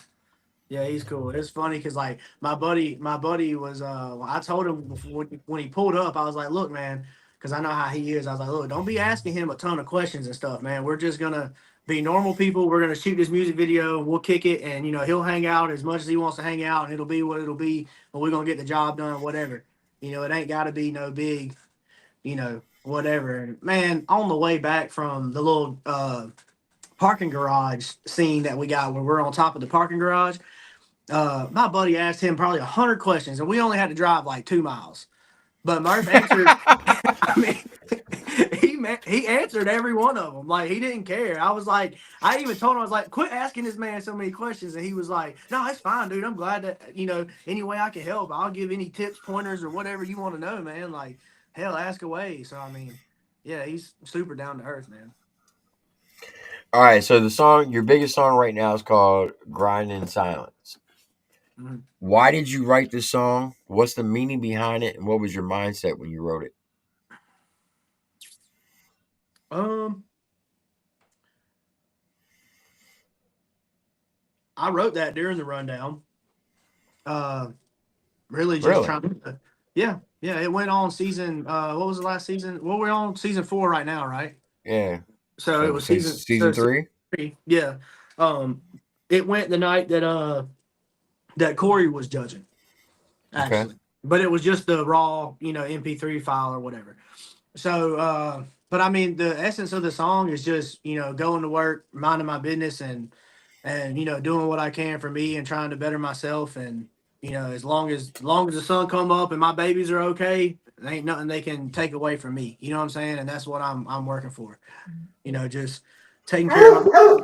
Yeah, he's cool. It's funny because like my buddy was I told him when he pulled up, I was like, look, man, because I know how he is. I was like, look, don't be asking him a ton of questions and stuff, man. We're just gonna be normal people. We're gonna shoot this music video. We'll kick it, and he'll hang out as much as he wants to hang out, and it'll be what it'll be. But we're gonna get the job done, whatever. It ain't got to be no big, whatever. And man, on the way back from the little parking garage scene that we got where we're on top of the parking garage. My buddy asked him probably 100 questions, and we only had to drive like 2 miles. But Murph answered. I mean, he answered every one of them. Like he didn't care. I even told him, I was like, quit asking this man so many questions, and he was like, no, it's fine, dude. I'm glad that any way I can help, I'll give any tips, pointers, or whatever you want to know, man. Like hell, ask away. So I mean, yeah, he's super down to earth, man. All right, so the song, your biggest song right now is called "Grind in Silence." Mm-hmm. Why did you write this song? What's the meaning behind it, and what was your mindset when you wrote it? I wrote that during the rundown. Really just trying to, yeah. It went on season. What was the last season? Well, we're on season 4 right now, right? Yeah. So it was season 3. Yeah. It went the night that Corey was judging, actually. Okay. But it was just the raw, MP3 file or whatever. So, but I mean, the essence of the song is just, going to work, minding my business, and doing what I can for me and trying to better myself. And as long as the sun come up and my babies are okay, there ain't nothing they can take away from me. You know what I'm saying? And that's what I'm working for. Just taking care of myself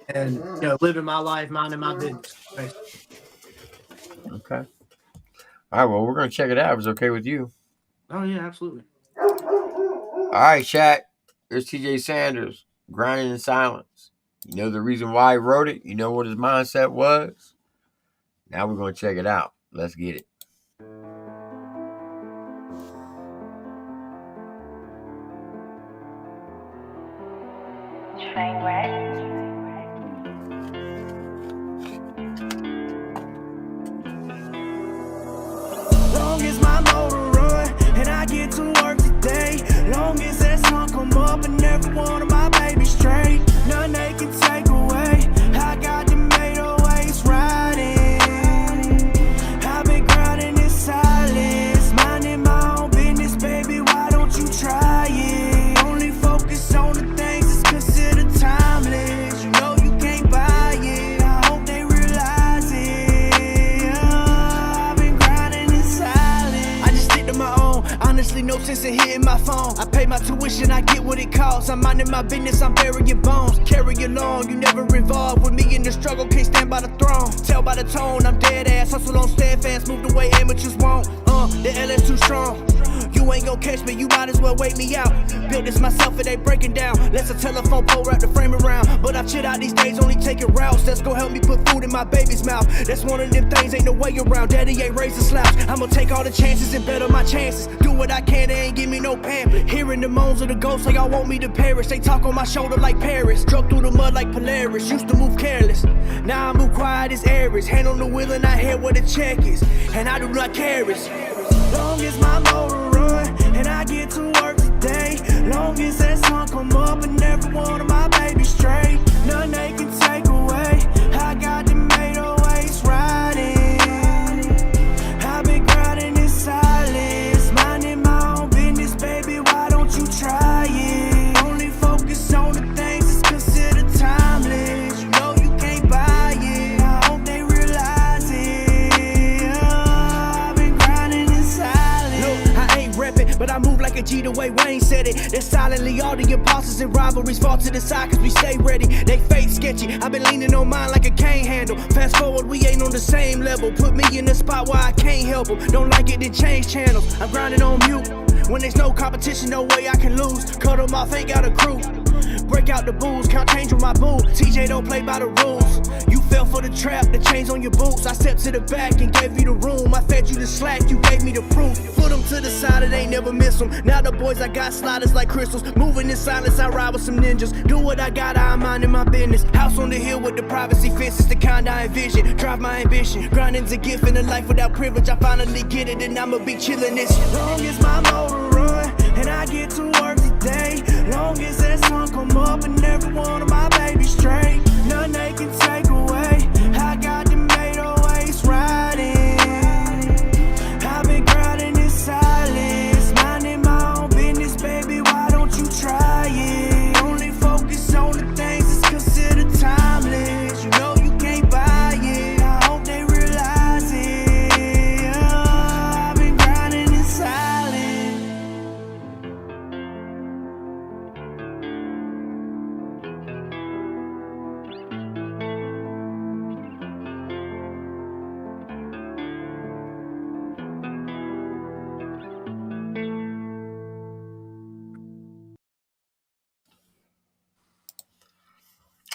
and living my life, minding my business. Okay. All right. Well, we're gonna check it out if it's okay with you. Oh yeah, absolutely. All right, chat. There's TJ Sanders, Grinding in Silence. You know the reason why he wrote it. You know what his mindset was. Now we're gonna check it out. Let's get it. Long as my motor run and I get to work today, long as that sun come up and every one of my babies straight, none they can take away. I got the made always riding. I've been grinding in silence, minding my own business, baby. Why don't you try it? Only focus on the things that's considered timeless. You know you can't buy it. I hope they realize it. I've been grinding in silence. I just stick to my own. Honestly, no sense in hitting my phone. I pay my tuition, I get what it costs. I'm minding my business, I'm burying bones. Carry along, you never involved with me in the struggle. Can't stand by the throne. Tell by the tone, I'm dead ass. Hustle on steadfast, move the way amateurs won't. The LS too strong. You ain't gon' catch me, you might as well wait me out. Built this myself, it ain't breaking down. Let's a telephone pole wrap the frame around. But I've chilled out these days, only taking routes. That's gon' help me put food in my baby's mouth. That's one of them things, ain't no way around. Daddy ain't raised a slouch. I'ma take all the chances and better my chances. Do what I can, they ain't give me no pamphlet. Hearing the moans of the ghosts, like y'all want me to perish. They talk on my shoulder like Paris. Struck through the mud like Polaris. Used to move careless. Now I move quiet as Aries. Hand on the wheel and I hear what the check is. And I do not care it. Long as my motor run and I get to work today, long as that sun come up and every one of my babies straight, none they can take away. I got the made always riding. I've been grinding in silence, minding my own business, baby. Why don't you try it? Only focus on the things that's considered timeless. You know you can't buy it. I hope they realize it. I've been grinding in silence. Look, I ain't reppin', but I move like a G the way Wayne said it. Then silently all the imposters and rivalries fall to the side cause we stay ready. They fake sketchy, I've been leaning on mine like a cane handle. Fast forward, we ain't on the same level. Put me in the spot where I can't help them. Don't like it, then change channels. I'm grinding on mute. When there's no competition, no way I can lose. Cut them off, ain't got a crew. break out the booze, count change with my boo. TJ don't play by the rules. You fell for the trap, the chains on your boots. I stepped to the back and gave you the room. I fed you the slack, you gave me the proof. Put them to the side, it ain't never miss them. Now the boys I got sliders like crystals. Moving in silence, I ride with some ninjas. Do what I got, I'm minding my business. House on the hill with the privacy fences, the kind I envision. Drive my ambition, grinding's a gift in a life without privilege. I finally get it and I'ma be chillin' this. Long as my motor run and I get to work today. Long as that sun come up and every one of my babies straight. Nothing they can take away. I got the made always riding. I've been grinding in silence, minding my own business, baby. Why don't you try it? Only focus on the things that's considered timeless. You know you can't buy it. I hope they realize it. I've been grinding in silence.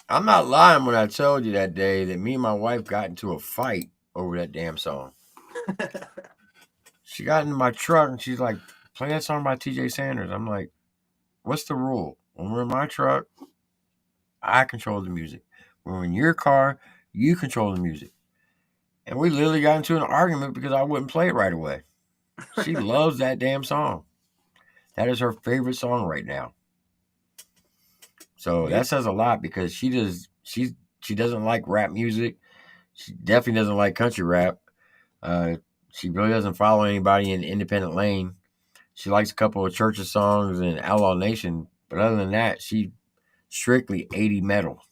I'm not lying when I told you that day that me and my wife got into a fight over that damn song. She got into my truck and she's like, play that song by TJ Sanders. I'm like, what's the rule? When we're in my truck, I control the music. When we're in your car, you control the music. And we literally got into an argument because I wouldn't play it right away. She loves that damn song. That is her favorite song right now. So that says a lot because she doesn't like rap music. She definitely doesn't like country rap. She really doesn't follow anybody in the independent lane. She likes a couple of Church's songs and Outlaw Nation, but other than that, she strictly 80 metal.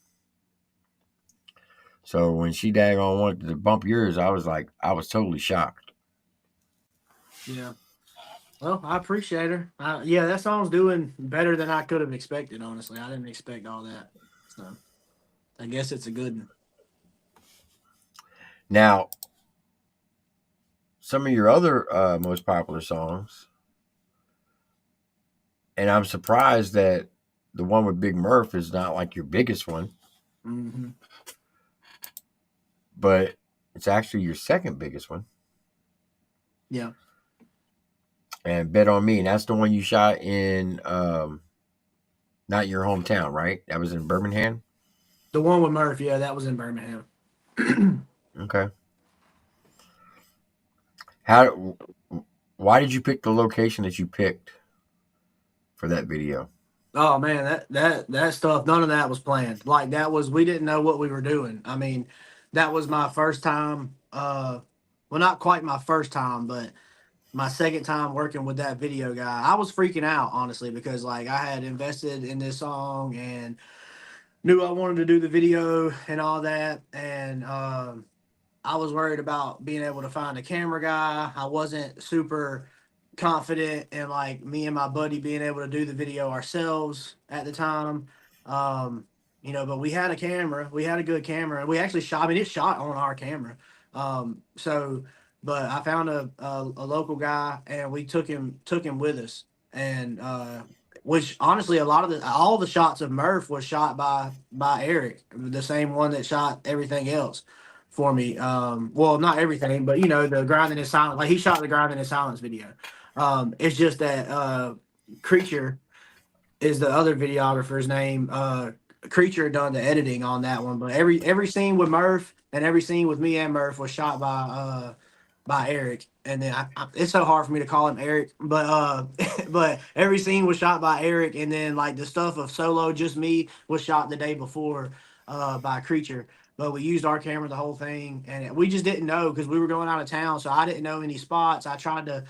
So when she daggone wanted to bump yours, I was totally shocked. Yeah. Well, I appreciate her. Yeah, that song's doing better than I could have expected, honestly. I didn't expect all that. So I guess it's a good one. Now, some of your other most popular songs, and I'm surprised that the one with Big Murph is not like your biggest one, Mm-hmm. but it's actually your second biggest one. Yeah. And Bet on Me, and that's the one you shot in not your hometown, right? That was in Birmingham. The one with Murph, yeah, that was in Birmingham. Okay. How? Why did you pick the location that you picked for that video? Oh man, that stuff, none of that was planned. Like we didn't know what we were doing. I mean, that was my first time, well not quite my first time, but my second time working with that video guy. I was freaking out honestly because like I had invested in this song and knew I wanted to do the video and all that, and I was worried about being able to find a camera guy. I wasn't super confident in like me and my buddy being able to do the video ourselves at the time. Um, but we had a camera. We had a good camera, and we actually shot. I mean, it shot on our camera. So, but I found a local guy, and we took him with us, and which honestly, all the shots of Murph was shot by Eric, the same one that shot everything else for me. Well, not everything, but the grinding in silence. Like he shot the grinding in silence video. It's just that Creature is the other videographer's name. Creature done the editing on that one, but every scene with Murph and every scene with me and Murph was shot by Eric. And then it's so hard for me to call him Eric, but but every scene was shot by Eric, and then like the stuff of solo just me was shot the day before by Creature. But we used our camera the whole thing, and we just didn't know because we were going out of town, so I didn't know any spots. I tried to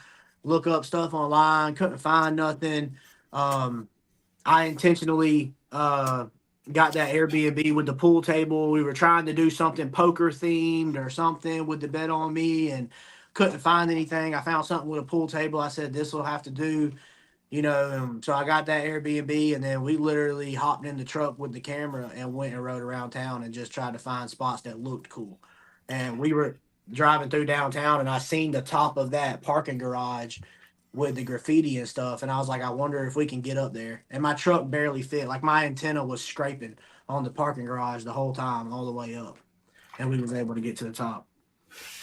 look up stuff online, couldn't find nothing. I intentionally got that Airbnb with the pool table. We were trying to do something poker themed or something with the Bet on Me, and couldn't find anything. I found something with a pool table. I said this will have to do. So I got that Airbnb, and then we literally hopped in the truck with the camera and went and rode around town and just tried to find spots that looked cool. And we were driving through downtown, and I seen the top of that parking garage with the graffiti and stuff. And I was like, I wonder if we can get up there. And my truck barely fit. Like my antenna was scraping on the parking garage the whole time, all the way up. And we was able to get to the top.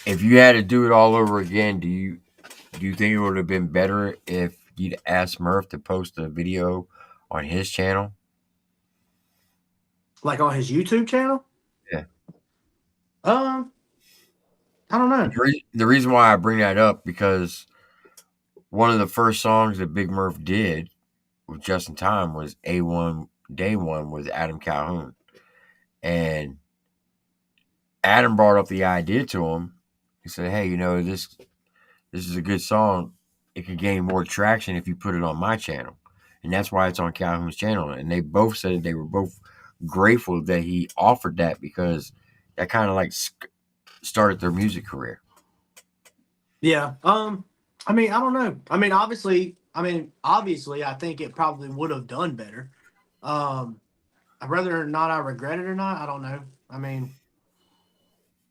If you had to do it all over again, do you think it would have been better if you'd asked Murph to post a video on his channel? Like on his YouTube channel? Yeah. I don't know. The reason why I bring that up, because one of the first songs that Big Murph did with Just in Time was A1 Day One with Adam Calhoun. And Adam brought up the idea to him. He said, hey, you know, this is a good song. It could gain more traction if you put it on my channel. And that's why it's on Calhoun's channel. And they both said they were both grateful that he offered that, because that kind of like started their music career. Yeah. I mean, I don't know. I mean, obviously, I think it probably would have done better. Whether or not I regret it or not, I don't know. I mean,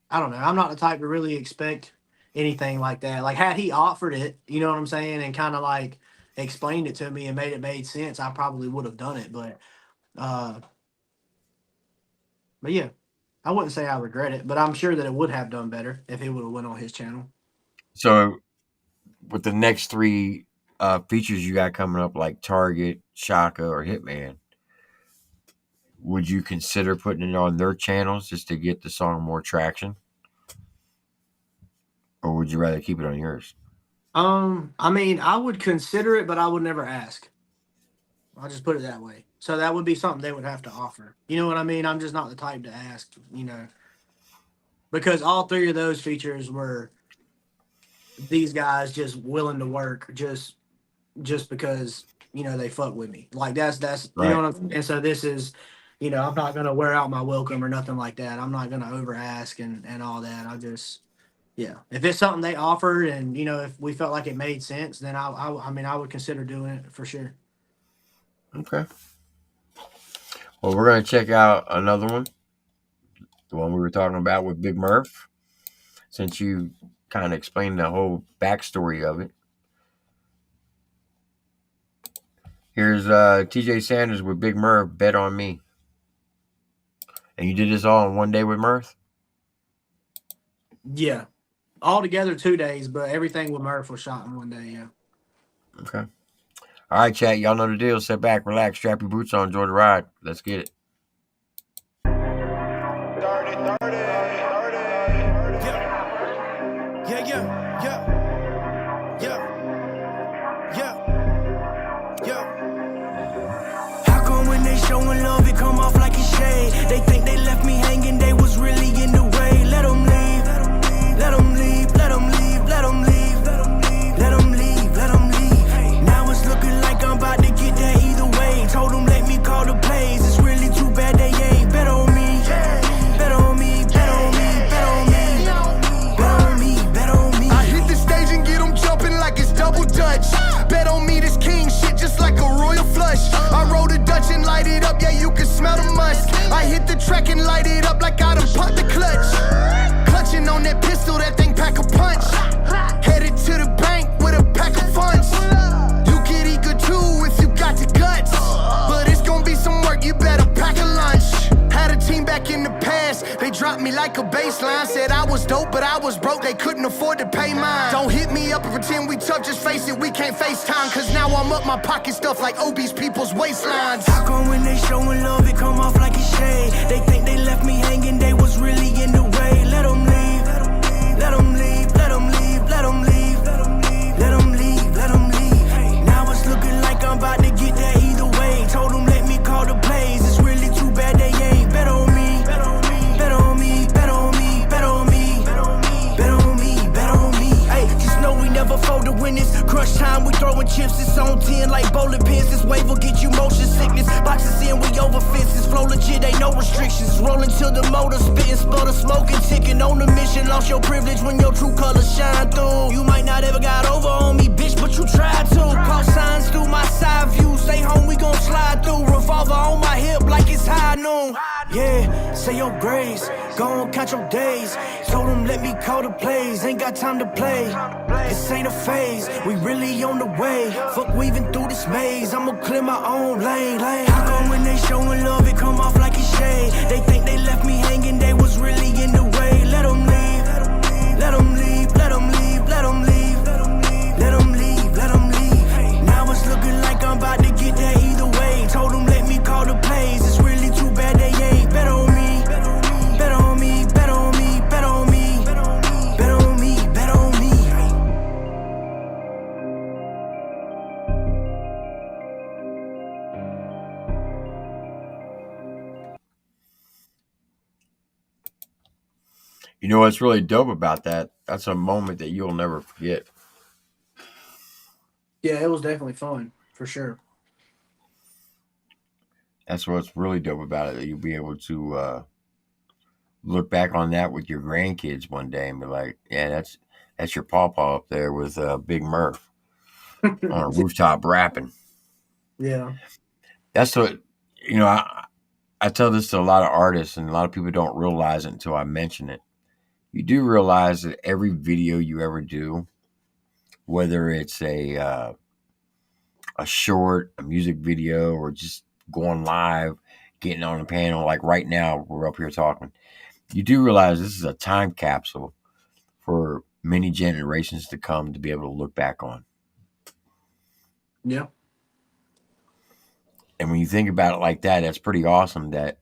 I don't know. I'm not the type to really expect anything like that. Like, had he offered it, you know what I'm saying, and kind of like explained it to me and made sense, I probably would have done it. But yeah, I wouldn't say I regret it, but I'm sure that it would have done better if it would have went on his channel. So with the next three features you got coming up, like Target, Shaka, or Hitman, would you consider putting it on their channels just to get the song more traction? Or would you rather keep it on yours? I mean, I would consider it, but I would never ask. I'll just put it that way. So that would be something they would have to offer. You know what I mean? I'm just not the type to ask, you know. Because all three of those features were these guys just willing to work just because, you know, they fuck with me. Like that's right. You know what I'm saying? And so this is, you know, I'm not gonna wear out my welcome or nothing like that. I'm not gonna over ask and all that. I just, yeah. If it's something they offered and, you know, if we felt like it made sense, then I mean I would consider doing it for sure. Okay. Well, we're gonna check out another one. The one we were talking about with Big Murph. Since you kind of explained the whole backstory of it. Here's TJ Sanders with Big Murph, Bet on Me. And you did this all in one day with Murph? Yeah. All together 2 days, but everything with Murph was shot in one day, yeah. Okay. All right, chat. Y'all know the deal. Sit back, relax, strap your boots on, enjoy the ride. Let's get it. How come when they showing love, it come off like it's shade? They think they left me hanging, they was really in the way. Let them leave, let them leave, let them leave, let them leave, let them leave, let them leave. Now it's looking like I'm about to get there either way. Told them let me call the plays, it's really too bad they ain't. Bet on me, bet on me, bet on me, bet on me, bet on me, bet on me. I hit the stage and get them jumping like it's double dutch. Bet on me, this king shit just like a royal flush. I roll a Dutch and light it up, yeah, you can smell the musk. I hit the track and light it up like I done popped the clutch. Clutching on that pistol, that thing pack a punch. Headed to the bank with a pack of funds. You get eager too if you got the guts. But it's gonna be some work, you better pack a lunch. Had a team back in the past, they dropped me like a baseline. Said I was dope, but I was broke, they couldn't afford to pay mine. Don't hit me up and pretend we tough, just face it, we can't FaceTime. Cause now I'm up my pocket stuff like obese people's waistlines. How come when they showing love, it come off like it's shade? They think they left me hanging, they was really in the way. Let them leave, let them leave, let them leave, let them leave, let them leave, let them leave. Now it's looking like I'm about to get there either way. Told them let me call the plays, it's really too bad they ain't. Bet on me, bet on me, bet on me, bet on me, bet on me, bet on me, bet on me. Hey, just know we never fold to win this. Crush time, we throwing chips, it's on 10 like bowling pins. This wave will get you motion sickness. Boxes in, we over fences. Flow legit, ain't no restrictions. Rolling till the motor spitting, sputter, smoking, ticking. On the mission, lost your privilege when your true colors shine through. You might not ever got over on me, bitch, but you tried to. Call signs through my side view. Stay home, we gon' slide through. Revolver on my hip like it's high noon. Yeah, say your grace, go on, count your days. Told them let me call the plays, ain't got time to play. This ain't a phase, we really on the way. Fuck weaving through this maze, I'ma clear my own lane. How come when they showing love, it come off like it's shade? They think they left me hanging, they was really in the way. Let them leave, let them leave, let them leave, let them leave, let them leave, let them leave. Now it's looking like I'm about to get there either way. Told them let me call the plays, it's really too bad they ain't. Bet on me, bet on me, bet on me, bet on me, bet on me, bet on me. You know what's really dope about that? That's a moment that you'll never forget. Yeah, it was definitely fun for sure. That's what's really dope about it. That you'll be able to look back on that with your grandkids one day and be like, "Yeah, that's your pawpaw up there with Big Murph on a rooftop rapping." Yeah. That's what you know. I tell this to a lot of artists, and a lot of people don't realize it until I mention it. You do realize that every video you ever do, whether it's a short, a music video, or just going live, getting on a panel, like right now we're up here talking. You do realize this is a time capsule for many generations to come to be able to look back on. Yeah. And when you think about it like that, that's pretty awesome that,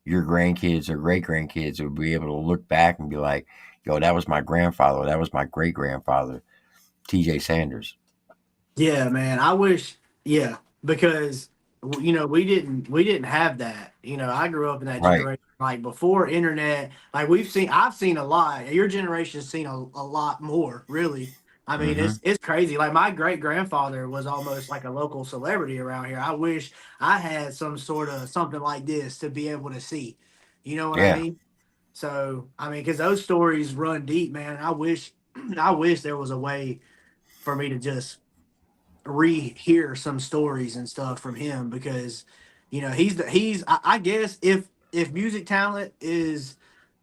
your grandkids or great grandkids would be able to look back and be like, yo, that was my grandfather, that was my great grandfather, TJ Sanders. Yeah, man. I wish, yeah, because we didn't have that. I grew up in that Right. generation, like before internet. Like I've seen a lot. Your generation's seen a lot more, really. I mean, Mm-hmm. it's crazy. Like my great grandfather was almost like a local celebrity around here. I wish I had some sort of something like this to be able to see. You know what I Yeah. mean? So I mean, because those stories run deep, man. I wish, I wish there was a way for me to just rehear some stories and stuff from him because I guess if music talent is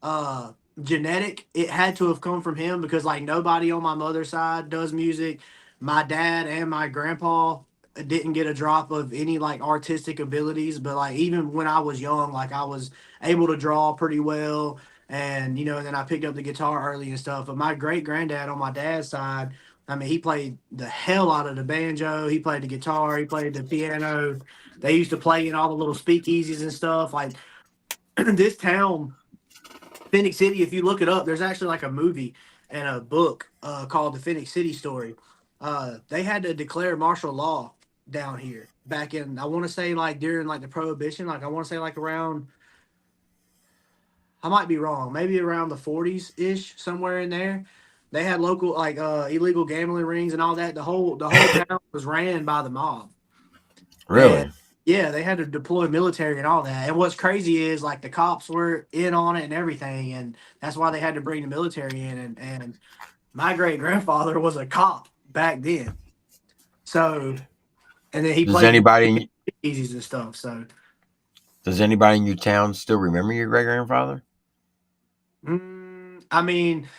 uh genetic, it had to have come from him because like nobody on my mother's side does music. My dad and my grandpa didn't get a drop of any like artistic abilities, but like even when I was young, like I was able to draw pretty well, and then I picked up the guitar early and stuff. But my great granddad on my dad's side, I mean, he played the hell out of the banjo. He played the guitar. He played the piano. They used to play in all the little speakeasies and stuff. Like this town, Phoenix City, if you look it up, there's actually like a movie and a book called The Phoenix City Story. They had to declare martial law down here back in, I want to say like during like the Prohibition. Like I want to say like around, I might be wrong, maybe around the 40s ish, somewhere in there. They had local like illegal gambling rings and all that. The whole town was ran by the mob. And Really? yeah, they had to deploy military and all that. And what's crazy is like the cops were in on it and everything, and that's why they had to bring the military in. And my great grandfather was a cop back then. So and then he Does played anybody easies and stuff. So does anybody in your town still remember your great grandfather? I mean,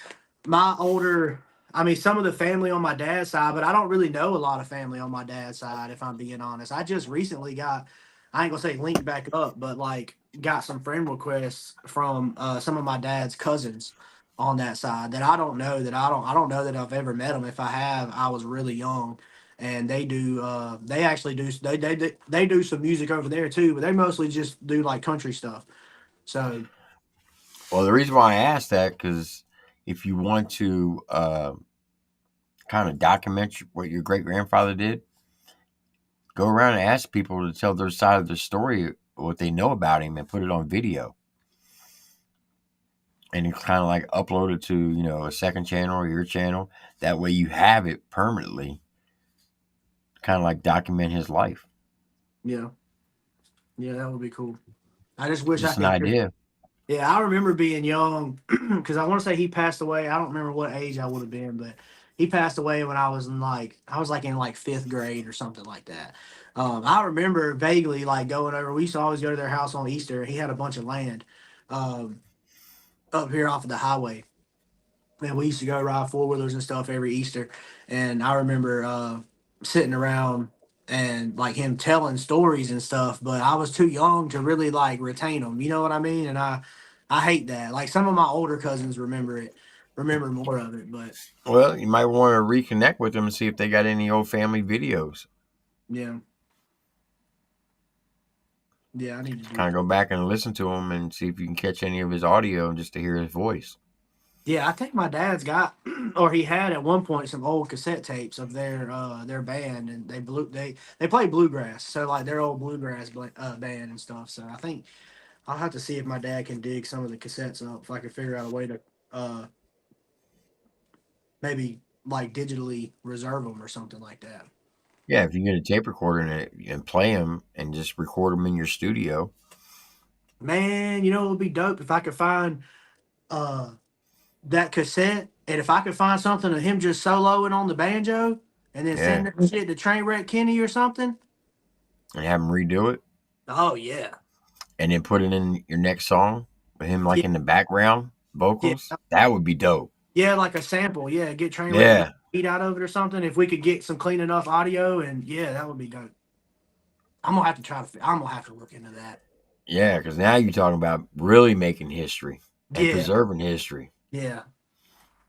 my older I mean some of the family on my dad's side, but I don't really know a lot of family on my dad's side if I'm being honest. I just recently got, I ain't gonna say linked back up, but like got some friend requests from some of my dad's cousins on that side that I don't know that I've ever met them. If I have, I was really young. And they actually do they do some music over there too, but they mostly just do like country stuff. So Well, the reason why I asked that because if you want to kind of document what your great grandfather did, go around and ask people to tell their side of the story, what they know about him, and put it on video. And it's kind of like upload it to a second channel or your channel. That way you have it permanently, kind of like document his life. yeah, yeah, that would be cool. I just wish I Just an could hear. idea. Yeah, I remember being young because I want to say he passed away. I don't remember what age I would have been, but He passed away when I was in like 5th grade or something like that. I remember vaguely like going over. We used to always go to their house on Easter. He had a bunch of land um, up here off of the highway, and we used to go ride 4 wheelers and stuff every Easter. And I remember sitting around and like him telling stories and stuff, but I was too young to really like retain them. You know what I mean? And I hate that. Like some of my older cousins remember more of it, but Well, you might want to reconnect with them and see if they got any old family videos. yeah, yeah, I need to do Kind that. of go back and listen to him and see if you can catch any of his audio just to hear his voice. Yeah, I think my dad's got, or he had at one point some old cassette tapes of their band, and they play bluegrass, so like their old bluegrass band and stuff. So I think I'll have to see if my dad can dig some of the cassettes up, if I can figure out a way to uh maybe like digitally reserve them or something like that. Yeah, if you get a tape recorder and play them and just record them in your studio. Man, it would be dope if I could find uh that cassette, and if I could find something of him just soloing on the banjo, and then Yeah, send that shit to Trainwreck Kenny or something. and have him redo it Oh yeah, and then put it in your next song with him like yeah, in the background yeah, vocals. That would be dope. yeah, like a sample. Yeah, get Trainwreck Kenny Yeah, beat out of it or something. If we could get some clean enough audio, and yeah, that would be dope. I'm gonna have to I'm gonna have to look into that. yeah, because now you're talking about really making history and Yeah, preserving history. yeah, yeah.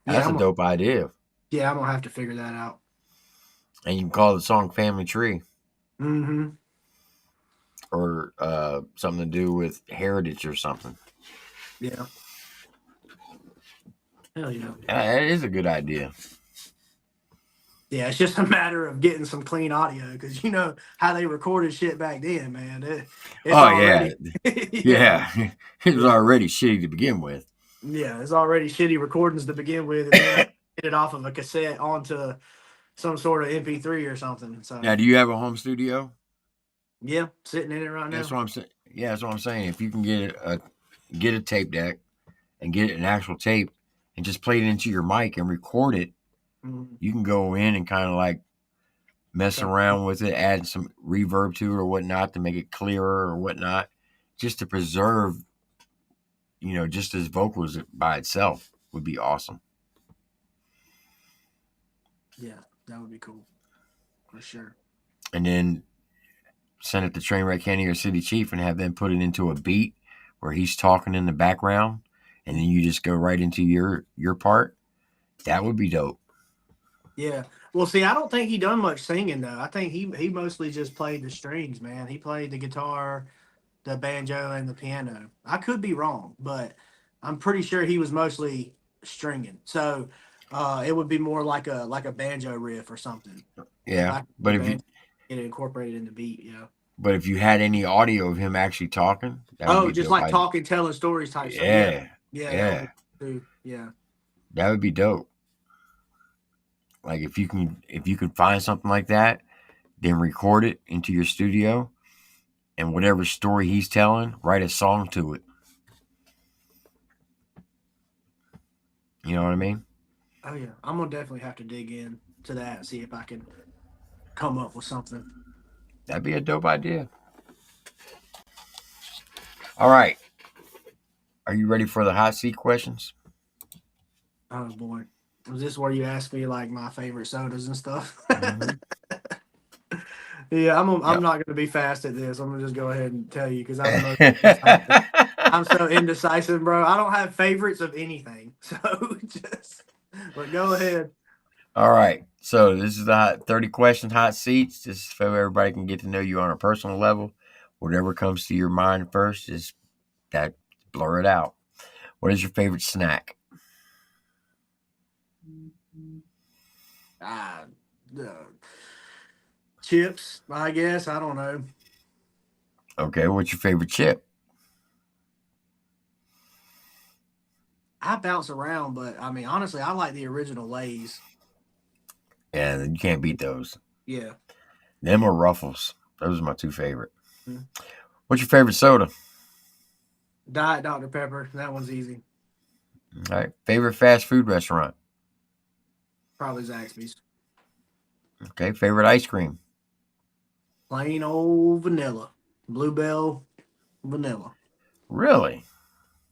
That's a dope idea. I'm gonna have to figure that out. And you can call the song Family Tree Mm-hmm. or something to do with heritage or something. Yeah. Hell yeah. That is a good idea. Yeah, it's just a matter of getting some clean audio because you know how they recorded shit back then, man. It's Oh, yeah. already yeah, Yeah. It was yeah, already shitty to begin with. yeah. It's already shitty recordings to begin with, and then get it off of a cassette onto some sort of MP3 or something. So Now, do you have a home studio? yeah, sitting in it right That's now. what I'm saying. Yeah, that's what I'm saying. If you can get a tape deck and get an actual tape and just play it into your mic and record it, Mhm. you can go in and kind of like mess So, around with it, add some reverb to it or whatnot to make it clearer or whatnot, just to preserve, just his vocals by itself would be awesome. yeah, that would be cool for sure. And then send it to Trainwreck Kenny or City Chief and have them put it into a beat where he's talking in the background, and then you just go right into your part. That would be dope. Yeah. Well, see, I don't think he done much singing though. I think he mostly just played the strings, man. He played the guitar, the banjo, and the piano. I could be wrong, but I'm pretty sure he was mostly stringing. So it would be more like a banjo riff or something. If Yeah, I could get but the if you banjo get it incorporated in the beat, yeah. but if you had any audio of him actually talking, that would Oh, be just dope. like talking, telling stories type stuff. Yeah, Yeah, yeah, that would yeah, be cool too. Yeah, that would be dope. Like if you can find something like that, then record it into your studio, and whatever story he's telling, write a song to it. You know what I mean? oh yeah. I'm gonna definitely have to dig in to that and see if I can come up with something. That'd be a dope idea. All right. Are you ready for the hot seat questions? Oh boy. Was this where you asked me like my favorite sodas and stuff? Mm-hmm. Yeah, I'm Yep. not gonna be fast at this. I'm gonna just go ahead and tell you because I'm the most indecisive. I'm so indecisive, bro. I don't have favorites of anything. So just but go ahead. All right. So this is the 30 question hot seats. This is so everybody can get to know you on a personal level. Whatever comes to your mind first is that blur it out. What is your favorite snack? Uh, uh, chips, I guess. I don't know. Okay. What's your favorite chip? I bounce around, but I mean honestly, I like the original Lay's. And you can't beat those. Yeah. Them or Ruffles. Those are my two favorite. Mhm. What's your favorite soda? Diet Dr. Pepper. That one's easy. All right. Favorite fast food restaurant? Probably Zaxby's. Okay. Favorite ice cream? Plain old vanilla. Bluebell vanilla. Really?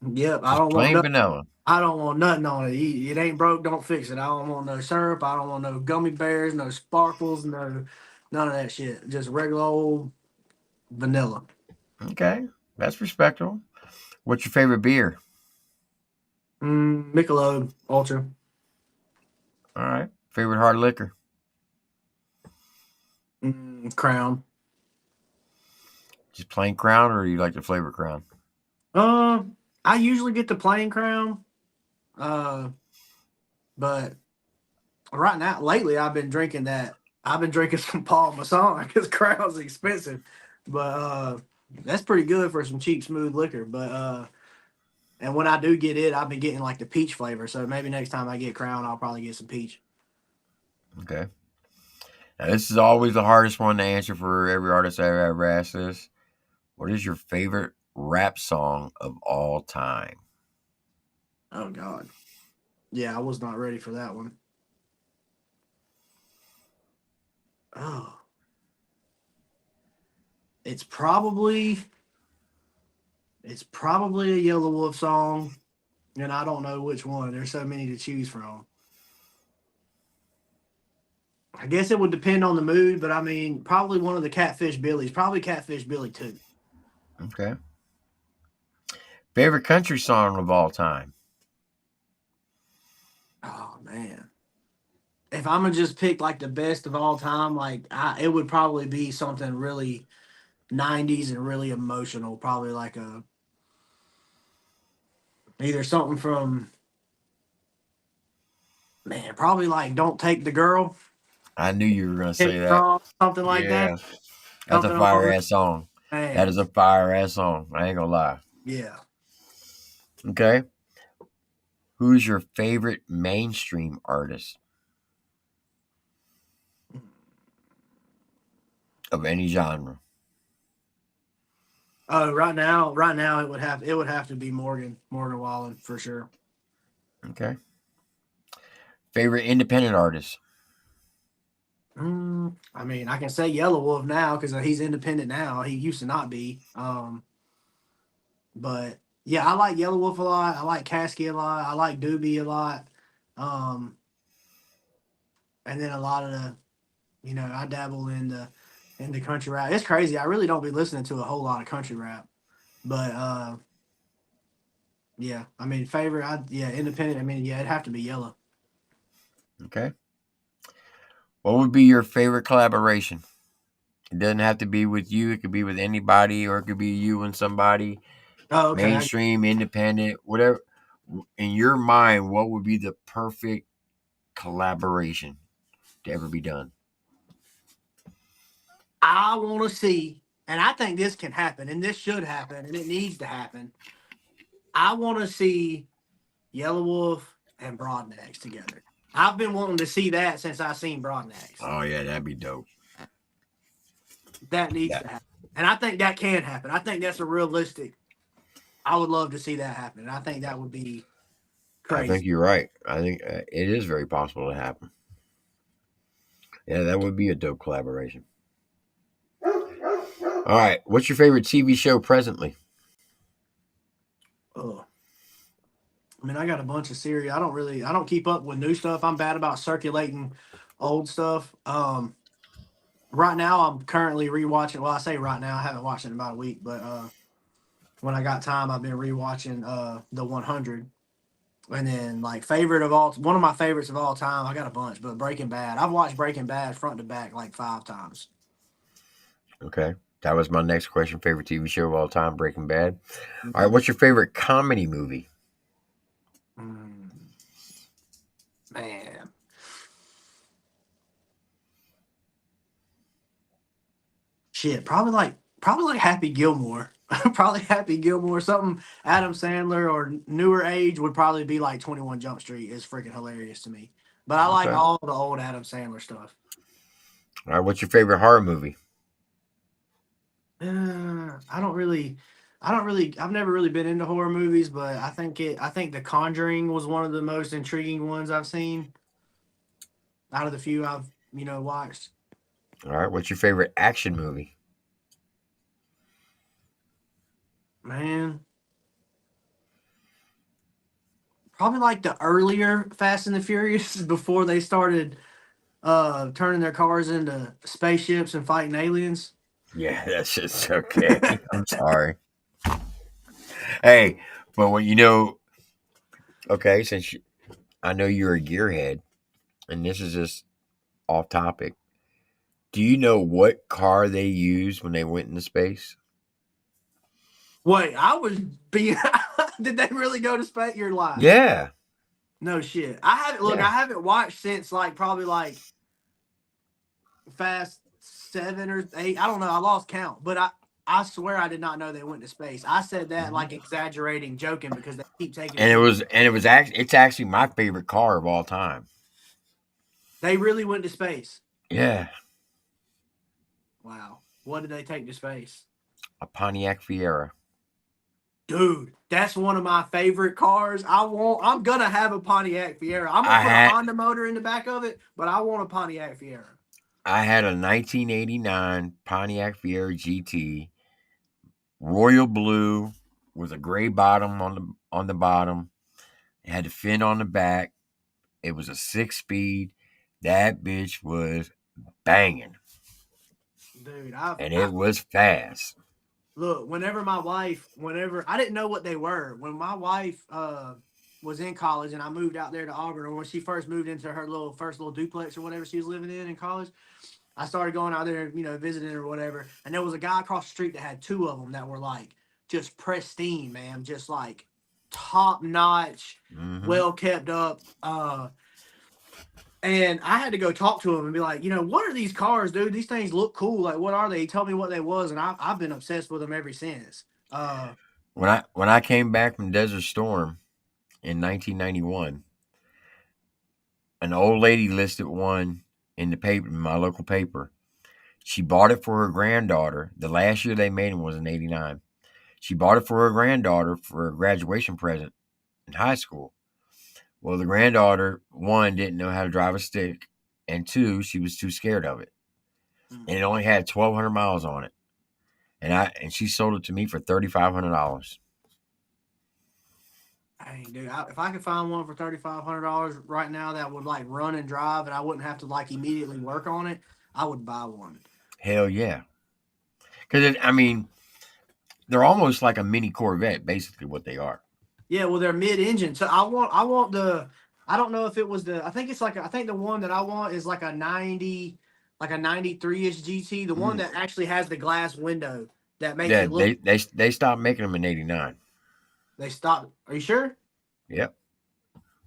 Yep, I Just don't want plain no, vanilla. I don't want nothing on it. It ain't broke, don't fix it. I don't want no syrup. I don't want no gummy bears, no sparkles, none of that shit. Just regular old vanilla. Okay. That's respectable. What's your favorite beer? Michelob Ultra. All right. Favorite hard liquor? Crown. Just plain Crown, or you like the flavor Crown? Uh, I usually get the plain Crown. Uh, but right now, lately, I've been drinking that. I've been drinking some Paul Masson because Crown's expensive, but that's pretty good for some cheap, smooth liquor. But and when I do get it, I've been getting like the peach flavor. So maybe next time I get Crown, I'll probably get some peach. Okay. Now, this is always the hardest one to answer for every artist I've ever asked this. What is your favorite rap song of all time? Oh God, yeah, I was not ready for that one. Oh, it's probably it's probably a Yellow Wolf song, and I don't know which one. There's so many to choose from. I guess it would depend on the mood, but I mean, probably one of the Catfish Billies. Probably Catfish Billy too. Okay. Favorite country song of all time? Oh man, if I'm gonna just pick like the best of all time, it would probably be something really '90s and really emotional. Probably like a either something from man, probably like "Don't Take the Girl," I knew you were going to Hit say that. Strong, something like that. Yeah. That's a Something along fire those ass song. That man. is a fire ass song. I ain't going to lie. Yeah. Okay. Who's your favorite mainstream artist of any genre? Oh, right now it would have to be Morgan Wallen for sure. Okay. Favorite independent artist? I mean, I can say Yellow Wolf now because he's independent now. He used to not be. But yeah, I like Yellow Wolf a lot. I like Kasky a lot. I like Doobie a lot. Um, and then a lot of I dabble in the country rap. It's crazy. I really don't be listening to a whole lot of country rap, but yeah. I mean, favorite. Independent. I mean, yeah, it'd have to be Yellow. Okay. What would be your favorite collaboration? It doesn't have to be with you. It could be with anybody, or it could be you and somebody. Oh, okay. Mainstream, independent, whatever. In your mind, what would be the perfect collaboration to ever be done? I want to see, and I think this can happen, and this should happen, and it needs to happen. I want to see Yellow Wolf and Broadnax together. I've been wanting to see that since I seen Broadnax. Oh yeah, that'd be dope. That needs Yeah. to happen, and I think that can happen. I think that's a realistic. I would love to see that happen, and I think that would be I think crazy. you're right. I think it is very possible to happen. Yeah, that would be a dope collaboration. All right, what's your favorite TV show presently? Oh, I mean, I got a bunch of series. I don't keep up with new stuff. I'm bad about circulating old stuff. Right now I'm currently rewatching. Well, I say right now, I haven't watched it in about a week, but when I got time, I've been rewatching the 100. And then one of my favorites of all time, I got a bunch, but Breaking Bad. I've watched Breaking Bad front to back like 5 times. Okay, that was my next question. Favorite TV show of all time, Breaking Bad. All right, what's your favorite comedy movie? Man. Shit, probably like Happy Gilmore. Probably Happy Gilmore. Something Adam Sandler or newer age would probably be like 21 Jump Street is freaking hilarious to me. But I like Okay. all the old Adam Sandler stuff. All right, what's your favorite horror movie? I've never really been into horror movies, but I think The Conjuring was one of the most intriguing ones I've seen. out of the few I've watched. All right. What's your favorite action movie? Man, probably like the earlier Fast and the Furious before they started turning their cars into spaceships and fighting aliens. Yeah, that's just okay. I'm sorry. Hey, but when okay, I know you're a gearhead, and this is just off topic. Do you know what car they used when they went into space? Wait, I was being. Did they really go to space? You're lying. Yeah, No shit. I haven't look. yeah. I haven't watched since like probably like Fast 7 or 8. I don't know. I lost count, but I swear I did not know they went to space. I said that Mhm. like exaggerating, joking because they keep taking And people. it's actually my favorite car of all time. They really went to space. Yeah, Wow. What did they take to space? a Pontiac Fiera. Dude, that's one of my favorite cars. I'm gonna have a Pontiac Fiera. I'm gonna I put a had Honda motor in the back of it, but I want a Pontiac Fiera. I had a 1989 Pontiac Fiera GT, royal blue, with a gray bottom on the bottom. It had the fin on the back. It was a 6-speed. That bitch was banging, Dude, and it was fast. look, whenever I didn't know what they were, when my wife was in college and I moved out there to Auburn, or when she first moved into her first little duplex or whatever she was living in college, I started going out there, visiting or whatever. And there was a guy across the street that had two of them that were like just pristine, man, just like top notch, Hmm. well kept up. And I had to go talk to him and be like, what are these cars, dude? These things look cool. Like, what are they? He told me what they was, and I've been obsessed with them ever since. When I came back from Desert Storm in 1991, an old lady listed one in the paper, in my local paper. She bought it for her granddaughter. The last year they made them was in '89. She bought it for her granddaughter for a graduation present in high school. Well, the granddaughter, one, didn't know how to drive a stick, and two, she was too scared of it. And it only had 1,200 miles on it. And she sold it to me for $3,500. Hey, dude, if I could find one for $3,500 right now that would like run and drive, and I wouldn't have to like immediately work on it, I would buy one. Hell yeah. Because, I mean, they're almost like a mini Corvette, basically what they are. Yeah, well, they're mid-engine, so I want the. I don't know if it was the. I think it's like I think the one that I want is like a 90, like a 93-ish GT, the one Mm. that actually has the glass window that makes Yeah, it look. they stopped making them in '89. They stopped. Are you sure? Yep.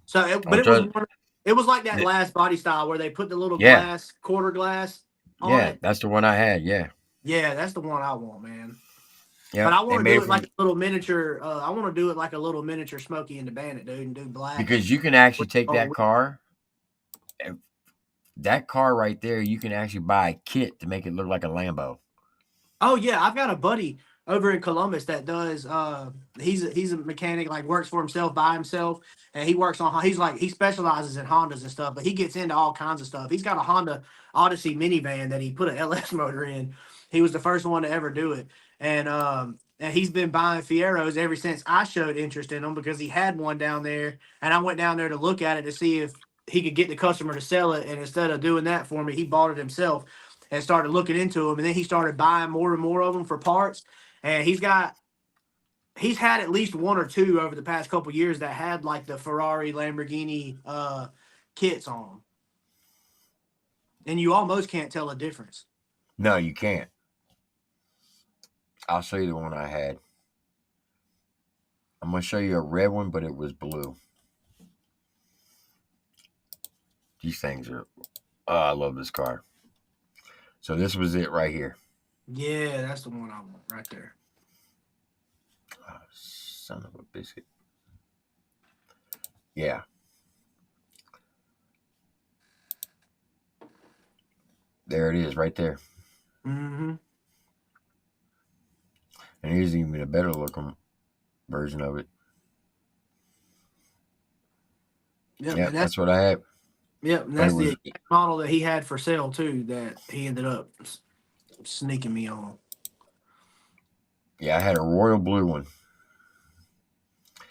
So, but I'm it was trying, one. It was like that last body style where they put the little yeah, glass quarter glass on yeah, it. that's the one I had. Yeah. Yeah, that's the one I want, man. But Yep. I They want to made do it it like from, a little miniature. I want to do it like a little miniature Smokey and the Bandit, dude, and do black. because you can actually take Oh, that car, and that car right there, you can actually buy a kit to make it look like a Lambo. oh yeah, I've got a buddy over in Columbus that does. He's a mechanic, like works for himself by himself, and he works on. He specializes in Hondas and stuff, but he gets into all kinds of stuff. He's got a Honda Odyssey minivan that he put an LS motor in. He was the first one to ever do it, and he's been buying Fieros ever since I showed interest in them because he had one down there, and I went down there to look at it to see if he could get the customer to sell it, and instead of doing that for me, he bought it himself and started looking into them, and then he started buying more and more of them for parts. And he's had at least one or two over the past couple years that had like the Ferrari, Lamborghini kits on them, and you almost can't tell a difference. No, you can't. I'll show you the one I had. I'm gonna show you a red one, but it was blue. These things are. Oh, I love this car. So this was it right here. Yeah, that's the one I want right there. Oh, son of a biscuit. Yeah. There it is, right there. Mm-hmm. And here's even a better looking version of it. Yeah, Yeah, and that's what I have. Yep, and but it that's the was exact model that he had for sale too. That he ended up sneaking me on. yeah. I had a royal blue one.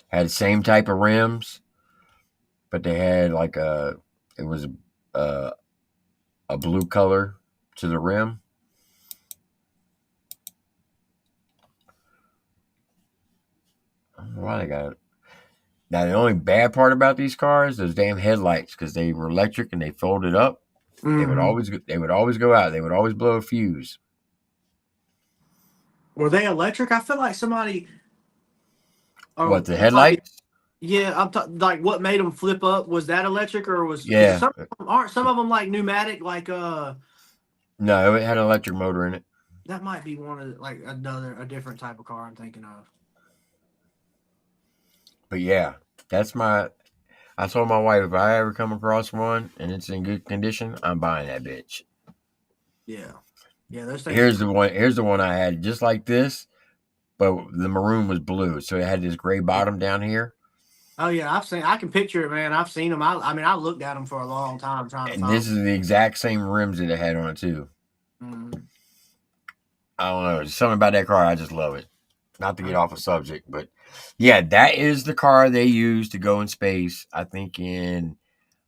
Had the same type of rims, but they had like it was a a blue color to the rim. I don't know why they got it. Now the only bad part about these cars, those damn headlights, because they were electric and they folded up. Mm-hmm. They would always go out. They would always blow a fuse. Were they electric? I feel like somebody. What, Oh, the it might be. headlights? Yeah, like what made them flip up? Was that electric or was because Yeah. some of them aren't some of them like pneumatic? Like No, it had an electric motor in it. that might be one of like a different type of car I'm thinking of. But yeah, that's my. I told my wife if I ever come across one and it's in good condition, I'm buying that bitch. Yeah, yeah, those things are. Here's the one. Here's the one I had just like this, but the maroon was blue, so it had this gray bottom down here. Oh yeah, I've seen. I can picture it, man. I've seen them. I mean, I looked at them for a long time trying to And find this is the exact same rims that it had on it too. them. I don't know. There's something about that car. I just love it. Not to get Mhm. off a subject, but yeah, that is the car they used to go in space. I think in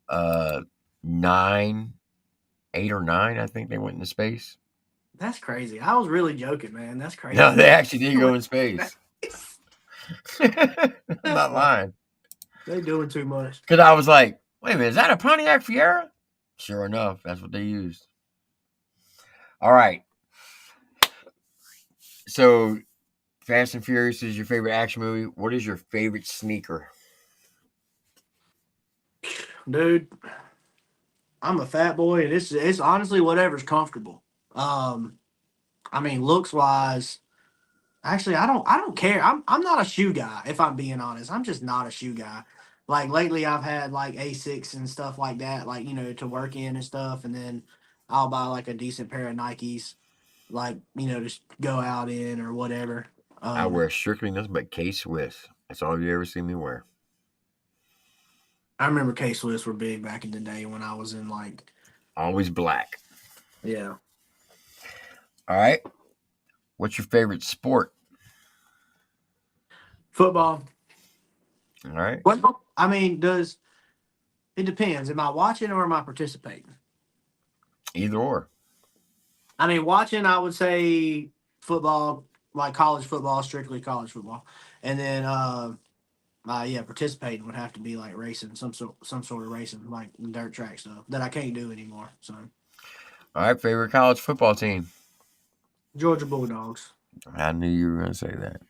uh nine, 8 or 9. I think they went into space. That's crazy. I was really joking, man. That's No, crazy. they actually did go in space. I'm not lying. They doing too much. Because I was like, wait a minute, is that a Pontiac Fiera? Sure enough, that's what they used. All right. So, Fast and Furious is your favorite action movie. What is your favorite sneaker? Dude, I'm a fat boy, and it's honestly whatever's comfortable. Um, I mean, looks wise, actually, I don't care. I'm not a shoe guy. If I'm being honest, I'm just not a shoe guy. Like lately, I've had like Asics and stuff like that, like to work in and stuff, and then I'll buy like a decent pair of Nikes, like just go out in or whatever. I Um, wear strictly nothing but K Swiss. That's all you ever see me wear. I remember K Swiss were big back in the day when I was in like Always black. yeah All right. What's your favorite sport? football. All right. What I mean, does it depends? Am I watching or am I participating? Either or. I mean, watching, I would say football, like college football, strictly college football, and then yeah, participating would have to be like racing, some sort of racing, like dirt track stuff that I can't do anymore. So All right. Favorite college football team? Georgia Bulldogs. I knew you were going to say that.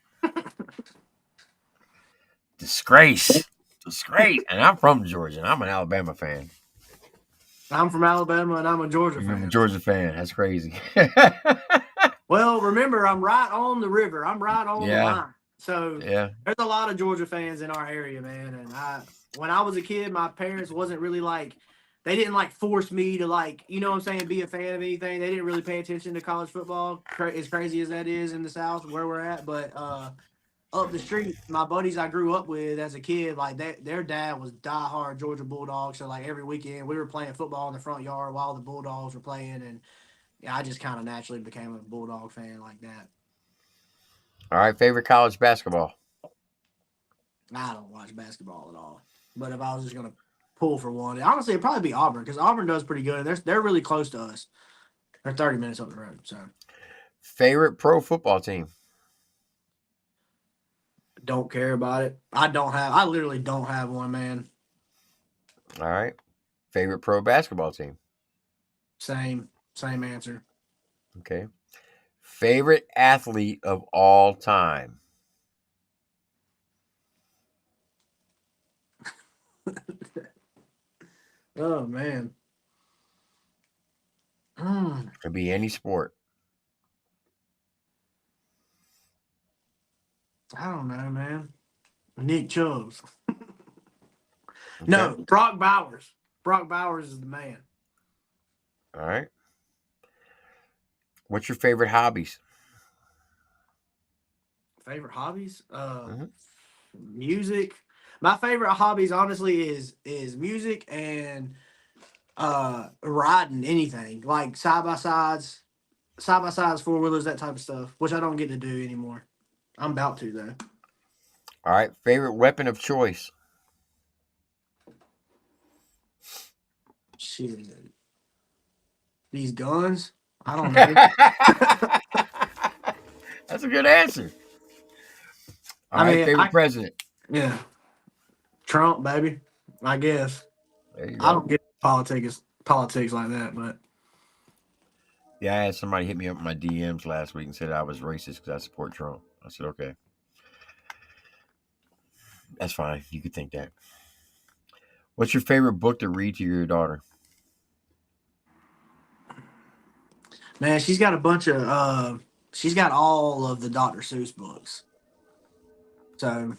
Disgrace. Disgrace. And I'm from Georgia, and I'm an Alabama fan. I'm from Alabama and I'm a Georgia I'm a fan. Georgia fan. That's crazy. Well, remember, I'm right on the river. I'm right on the Yeah. line. So Yeah. there's a lot of Georgia fans in our area, man. And when I was a kid, my parents wasn't really like, they didn't like force me to like, what I'm saying, be a fan of anything. They didn't really pay attention to college football, as crazy as that is in the South where we're at. But up the street, my buddies I grew up with as a kid, like their dad was diehard Georgia Bulldogs. So like every weekend we were playing football in the front yard while the Bulldogs were playing, and yeah, I just kind of naturally became a Bulldog fan like that. All right. Favorite college basketball? I don't watch basketball at all. But if I was just gonna pull for one, honestly, it'd probably be Auburn because Auburn does pretty good. They're really close to us. They're 30 minutes up the road. So Favorite pro football team? don't care about it. I literally don't have one, man. All right. Favorite pro basketball team? Same answer. Okay. Favorite athlete of all time? Oh man. Could be any sport. I don't know, man. Nick Chubbs. Okay. No, Brock Bowers. Brock Bowers is the man. All right. What's your favorite hobbies? Favorite hobbies? Mhm. Music. My favorite hobbies, honestly, is music and riding anything like side by sides, four wheelers, that type of stuff, which I don't get to do anymore. I'm about to though. All right. Favorite weapon of choice. Shit, these guns. I don't know. That's a good answer. All I right. mean, Favorite president. yeah, Trump, baby. I guess There you I go. don't get politics like that, but Yeah, I had somebody hit me up in my DMs last week and said I was racist because I support Trump. I said, okay, that's fine. You could think that. What's your favorite book to read to your daughter? man, she's got a bunch of she's got all of the Dr. Seuss books. So,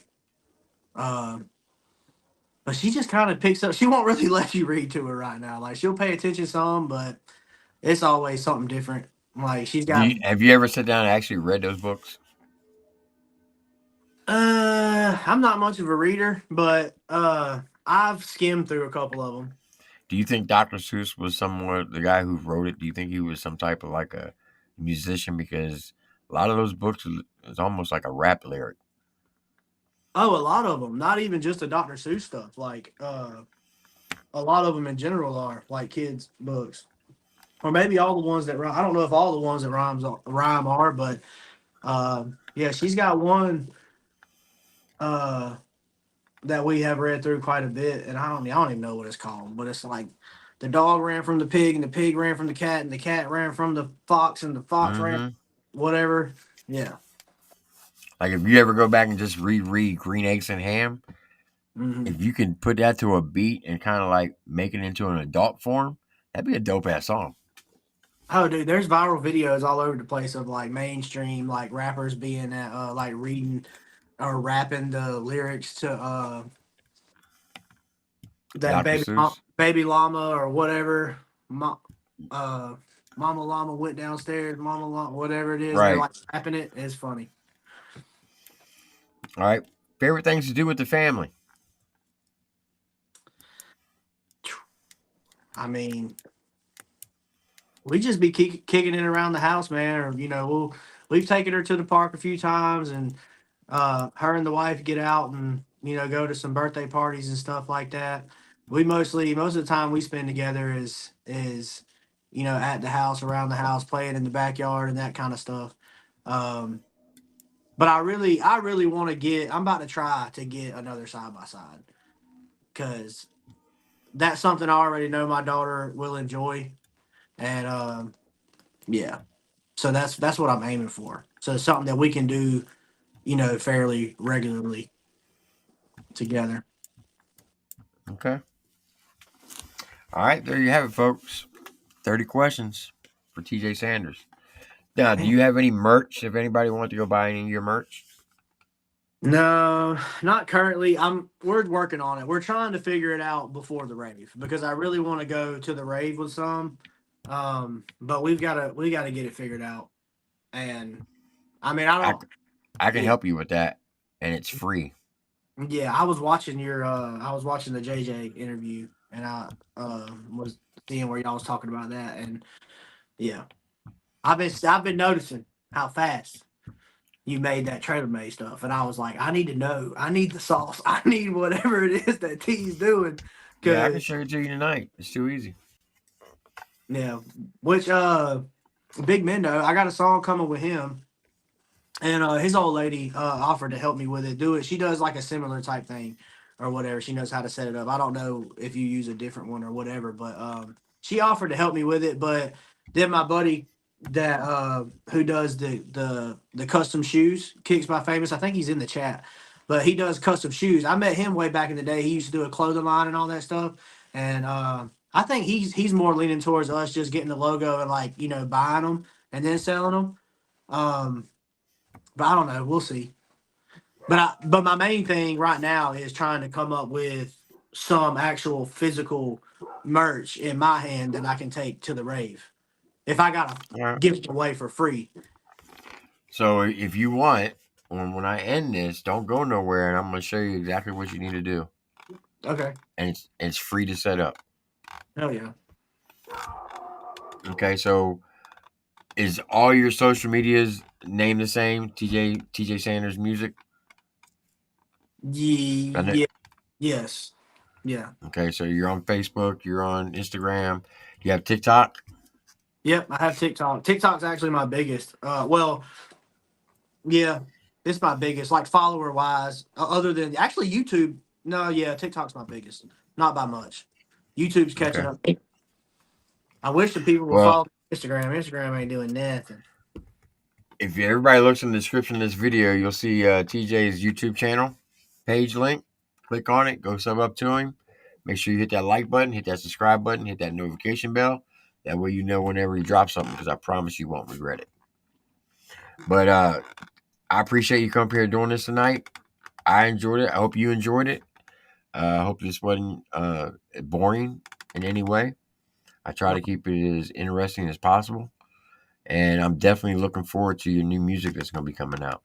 uh, but she just kind of picks up. She won't really let you read to her right now. Like she'll pay attention some, but it's always something different. Like she's got. Have you ever sat down and actually read those books? I'm not much of a reader, but I've skimmed through a couple of them. Do you think Dr. Seuss was someone, the guy who wrote it? Do you think he was some type of like a musician? Because a lot of those books is almost like a rap lyric. Oh, a lot of them. Not even just the Dr. Seuss stuff. Like a lot of them in general are like kids' books, or maybe all the ones that rhyme. I don't know if all the ones that rhyme are, but yeah, she's got one uh, that we have read through quite a bit, and I don't even know what it's called, but it's like the dog ran from the pig, and the pig ran from the cat, and the cat ran from the fox, and the fox ran Mm-hmm. whatever. Yeah. Like if you ever go back and just reread Green Eggs and Ham, Hmm. if you can put that to a beat and kind of like make it into an adult form, that'd be a dope ass song. Oh, dude, there's viral videos all over the place of like mainstream like rappers being at like reading or rapping the lyrics to that Dr. Seuss. baby llama or whatever. Uh, Mama llama went downstairs. Mama llama, whatever it is, they're Right. like rapping it. It's funny. All right. Favorite things to do with the family. I mean, we just be kicking it around the house, man. Or we've taken her to the park a few times, and her and the wife get out and go to some birthday parties and stuff like that. We most of the time we spend together is at the house, around the house, playing in the backyard and that kind of stuff. Um, but I really want to get. I'm about to try to get another side by side because that's something I already know my daughter will enjoy, and yeah. So that's what I'm aiming for. So it's something that we can do, fairly regularly together. Okay. All right. There you have it, folks. 30 questions for TJ Sanders. Now, do you have any merch if anybody wants to go buy any of your merch? No, not currently. We're working on it. We're trying to figure it out before the rave because I really want to go to the rave with some. But we gotta get it figured out. And I mean I I, don't I can yeah, help you with that, and it's free. yeah, I was watching the JJ interview and I was seeing where y'all was talking about that and yeah. I've been noticing how fast you made that trailer made stuff, and I was like, I need to know, I need the sauce, I need whatever it is that T's doing, Yeah, I can cause show it to you tonight. It's too easy. yeah, which Big Mendo, I got a song coming with him, and his old lady offered to help me with it, do it. She does like a similar type thing or whatever. She knows how to set it up. I don't know if you use a different one or whatever, but she offered to help me with it. But then my buddy that who does the custom shoes, Kicks by Famous, I think he's in the chat, but he does custom shoes. I met him way back in the day. He used to do a clothing line and all that stuff, and I think he's more leaning towards us just getting the logo and like buying them and then selling them. Um, but I don't know. We'll see. But my main thing right now is trying to come up with some actual physical merch in my hand that I can take to the rave. If I gotta All right. give it away for free. So if you want, when I end this, don't go nowhere, and I'm going to show you exactly what you need to do. Okay. And it's free to set up. Hell yeah. Okay, so is all your social medias named the same? TJ Sanders Music. Yeah. Yes. Yeah. Okay, so you're on Facebook, you're on Instagram, you have TikTok. Yep. I have TikTok. TikTok's actually my biggest. Well, yeah, it's my biggest, like follower wise. Other than actually YouTube. No, yeah, TikTok's my biggest. Not by much. YouTube's catching Okay. up. I wish the people would Well, follow Instagram. Instagram ain't doing nothing. if everybody looks in the description of this video, you'll see TJ's YouTube channel page link. Click on it, go sub up to him. Make sure you hit that like button, hit that subscribe button, hit that notification bell. That way you know whenever he drops something, because I promise you won't regret it. But I appreciate you coming here doing this tonight. I enjoyed it. I hope you enjoyed it. I hope this wasn't boring in any way. I try to keep it as interesting as possible. And I'm definitely looking forward to your new music that's going to be coming out,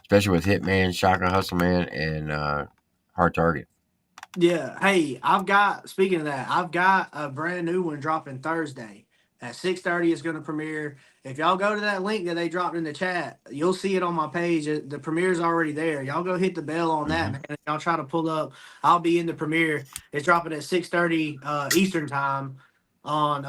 especially with Hitman, Shotgun Hustle Man, and Hard Target. Yeah. Hey, speaking of that, I've got a brand new one dropping Thursday at 6:30. It's going to premiere. If y'all go to that link that they dropped in the chat, you'll see it on my page. The premiere's already there. Y'all go hit the bell on that, man. Y'all try to pull up. I'll be in the premiere. It's dropping at 6:30 Eastern time on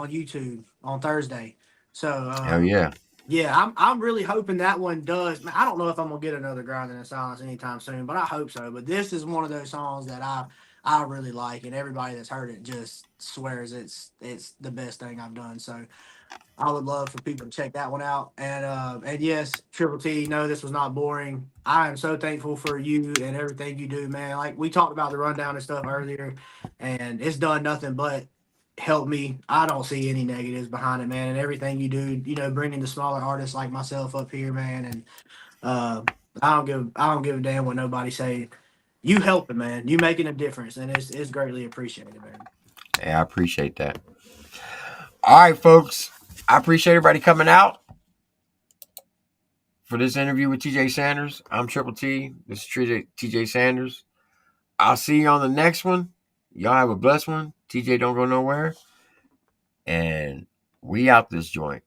YouTube on Thursday. So Hell yeah. yeah, I'm really hoping that one does. Man, I don't know if I'm gonna get another Grinding in Silence anytime soon, but I hope so. But this is one of those songs that I really like, and everybody that's heard it just swears it's the best thing I've done. So I would love for people to check that one out. And yes, Triple T, no, this was not boring. I am so thankful for you and everything you do, man. Like we talked about the rundown and stuff earlier, and it's done nothing but help me. I don't see any negatives behind it, man. And everything you do, bringing the smaller artists like myself up here, man. And uh, I don't give a damn what nobody say. You helping, man. You making a difference, and it's greatly appreciated, man. Hey, I appreciate that. All right, folks. I appreciate everybody coming out for this interview with TJ Sanders. I'm Triple T. This is TJ Sanders. I'll see you on the next one. Y'all have a blessed one. TJ don't go nowhere. And we out this joint.